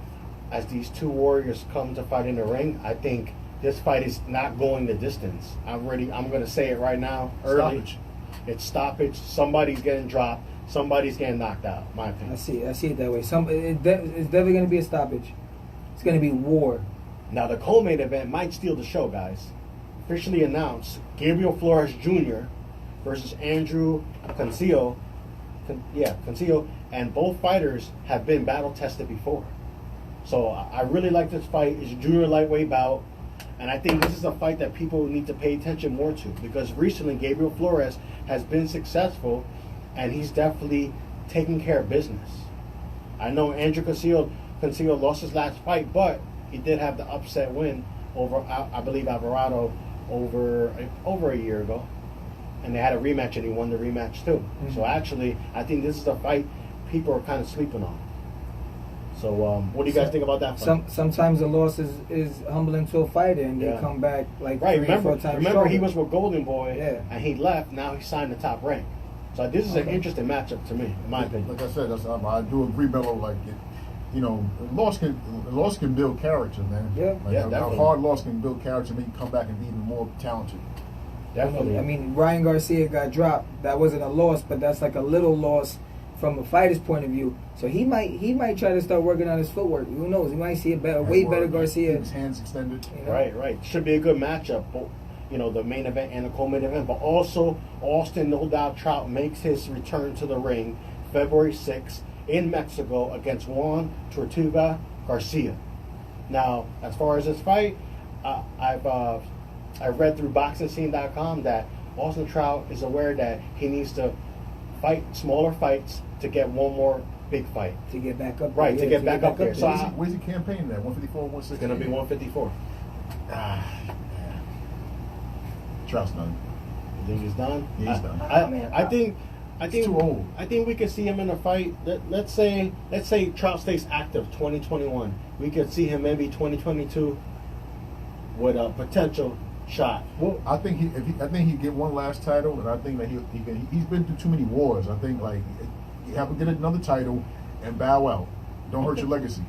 [SPEAKER 4] as these two warriors come to fight in the ring, I think this fight is not going the distance. I'm going to say it right now. Early.
[SPEAKER 2] Stoppage.
[SPEAKER 4] It's stoppage. Somebody's getting dropped. Somebody's getting knocked out. My opinion.
[SPEAKER 3] I see it that way. It's definitely going to be a stoppage. It's going to be war.
[SPEAKER 4] Now the co-main event might steal the show, guys. Officially announced: Gabriel Flores Jr. versus Andrew Cancio. Cancio, and both fighters have been battle tested before. So I really like this fight. It's a junior lightweight bout. And I think this is a fight that people need to pay attention more to because recently Gabriel Flores has been successful and he's definitely taking care of business. I know Andrew Cancio lost his last fight, but he did have the upset win over, I believe, Alvarado over a year ago. And they had a rematch and he won the rematch too.
[SPEAKER 3] Mm-hmm.
[SPEAKER 4] So actually, I think this is a fight people are kind of sleeping on. So, what do you guys think about that fight?
[SPEAKER 3] Sometimes the loss is humbling to a fighter, and they come back like
[SPEAKER 4] right.
[SPEAKER 3] 3 or 4 times
[SPEAKER 4] Remember,
[SPEAKER 3] stronger.
[SPEAKER 4] he was with Golden Boy,
[SPEAKER 3] Yeah.
[SPEAKER 4] and he left. Now he signed the top rank. So this is an interesting matchup to me, in my opinion.
[SPEAKER 2] Like I said, I do agree, Melo. Like, you know, loss can build character, man.
[SPEAKER 3] Yeah.
[SPEAKER 2] Like,
[SPEAKER 4] Yeah,
[SPEAKER 2] a
[SPEAKER 4] definitely.
[SPEAKER 2] hard loss can build character, make you come back and be even more talented.
[SPEAKER 4] Definitely.
[SPEAKER 3] I mean, Ryan Garcia got dropped. That wasn't a loss, but that's like a little loss from a fighter's point of view. So he might try to start working on his footwork. Who knows? He might see a way better Garcia.
[SPEAKER 2] His hands extended.
[SPEAKER 3] You know?
[SPEAKER 4] Right. Should be a good matchup. You know, the main event and the co-main event. But also, Austin No Doubt Trout makes his return to the ring February 6th in Mexico against Juan Tortuga Garcia. Now, as far as this fight, I read through BoxingScene.com that Austin Trout is aware that he needs to fight smaller fights to get one more big fight.
[SPEAKER 3] To get back up.
[SPEAKER 4] Right, to get back up there. So
[SPEAKER 2] Where's he campaigning at? 154, 160?
[SPEAKER 4] it's going to be 154.
[SPEAKER 2] Trout's done.
[SPEAKER 4] You think he's done?
[SPEAKER 2] Yeah, he's done.
[SPEAKER 4] I think
[SPEAKER 2] He's too old.
[SPEAKER 4] I think we could see him in a fight. Let's say Trout stays active 2021. We could see him maybe 2022 with a potential shot. Well,
[SPEAKER 2] I think he get one last title, and I think that he's been through too many wars. I think like you have to get another title and bow out. Don't hurt your legacy.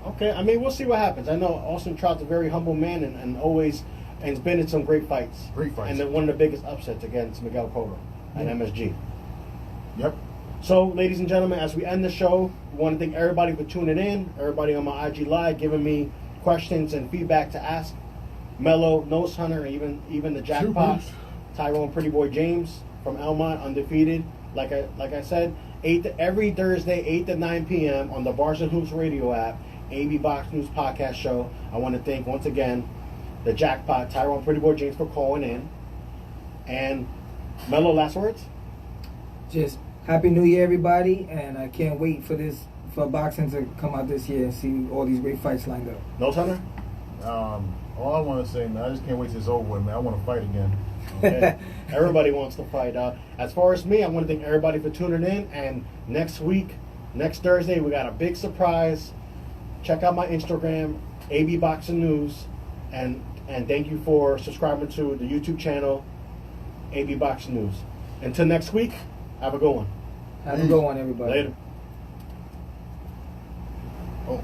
[SPEAKER 4] okay, I mean, we'll see what happens. I know Austin Trout's a very humble man and always and has been in some great fights.
[SPEAKER 2] Great fights.
[SPEAKER 4] And then one of the biggest upsets against Miguel Cotto at MSG.
[SPEAKER 2] Yep.
[SPEAKER 4] So, ladies and gentlemen, as we end the show, we want to thank everybody for tuning in, everybody on my IG Live giving me questions and feedback to ask. Melo, Nose Hunter, and even the Jackpot, Tyrone Pretty Boy James from Elmont, undefeated. Like I said, every Thursday, 8 to 9 p.m. on the Bars and Hoops radio app, AB Box News podcast show. I want to thank once again the Jackpot, Tyrone Pretty Boy James, for calling in. And Melo, last words?
[SPEAKER 3] Just Happy New Year, everybody, and I can't wait for boxing to come out this year and see all these great fights lined up.
[SPEAKER 4] Nose Hunter?
[SPEAKER 2] All I want to say, man, I just can't wait till it's over with, man. I want to fight again.
[SPEAKER 4] Okay. Everybody wants to fight. As far as me, I want to thank everybody for tuning in. And next Thursday, we got a big surprise. Check out my Instagram, AB Boxing News, and thank you for subscribing to the YouTube channel, AB Boxing News. Until next week, have a good one.
[SPEAKER 3] Have a good one, everybody.
[SPEAKER 4] Later.
[SPEAKER 2] Oh.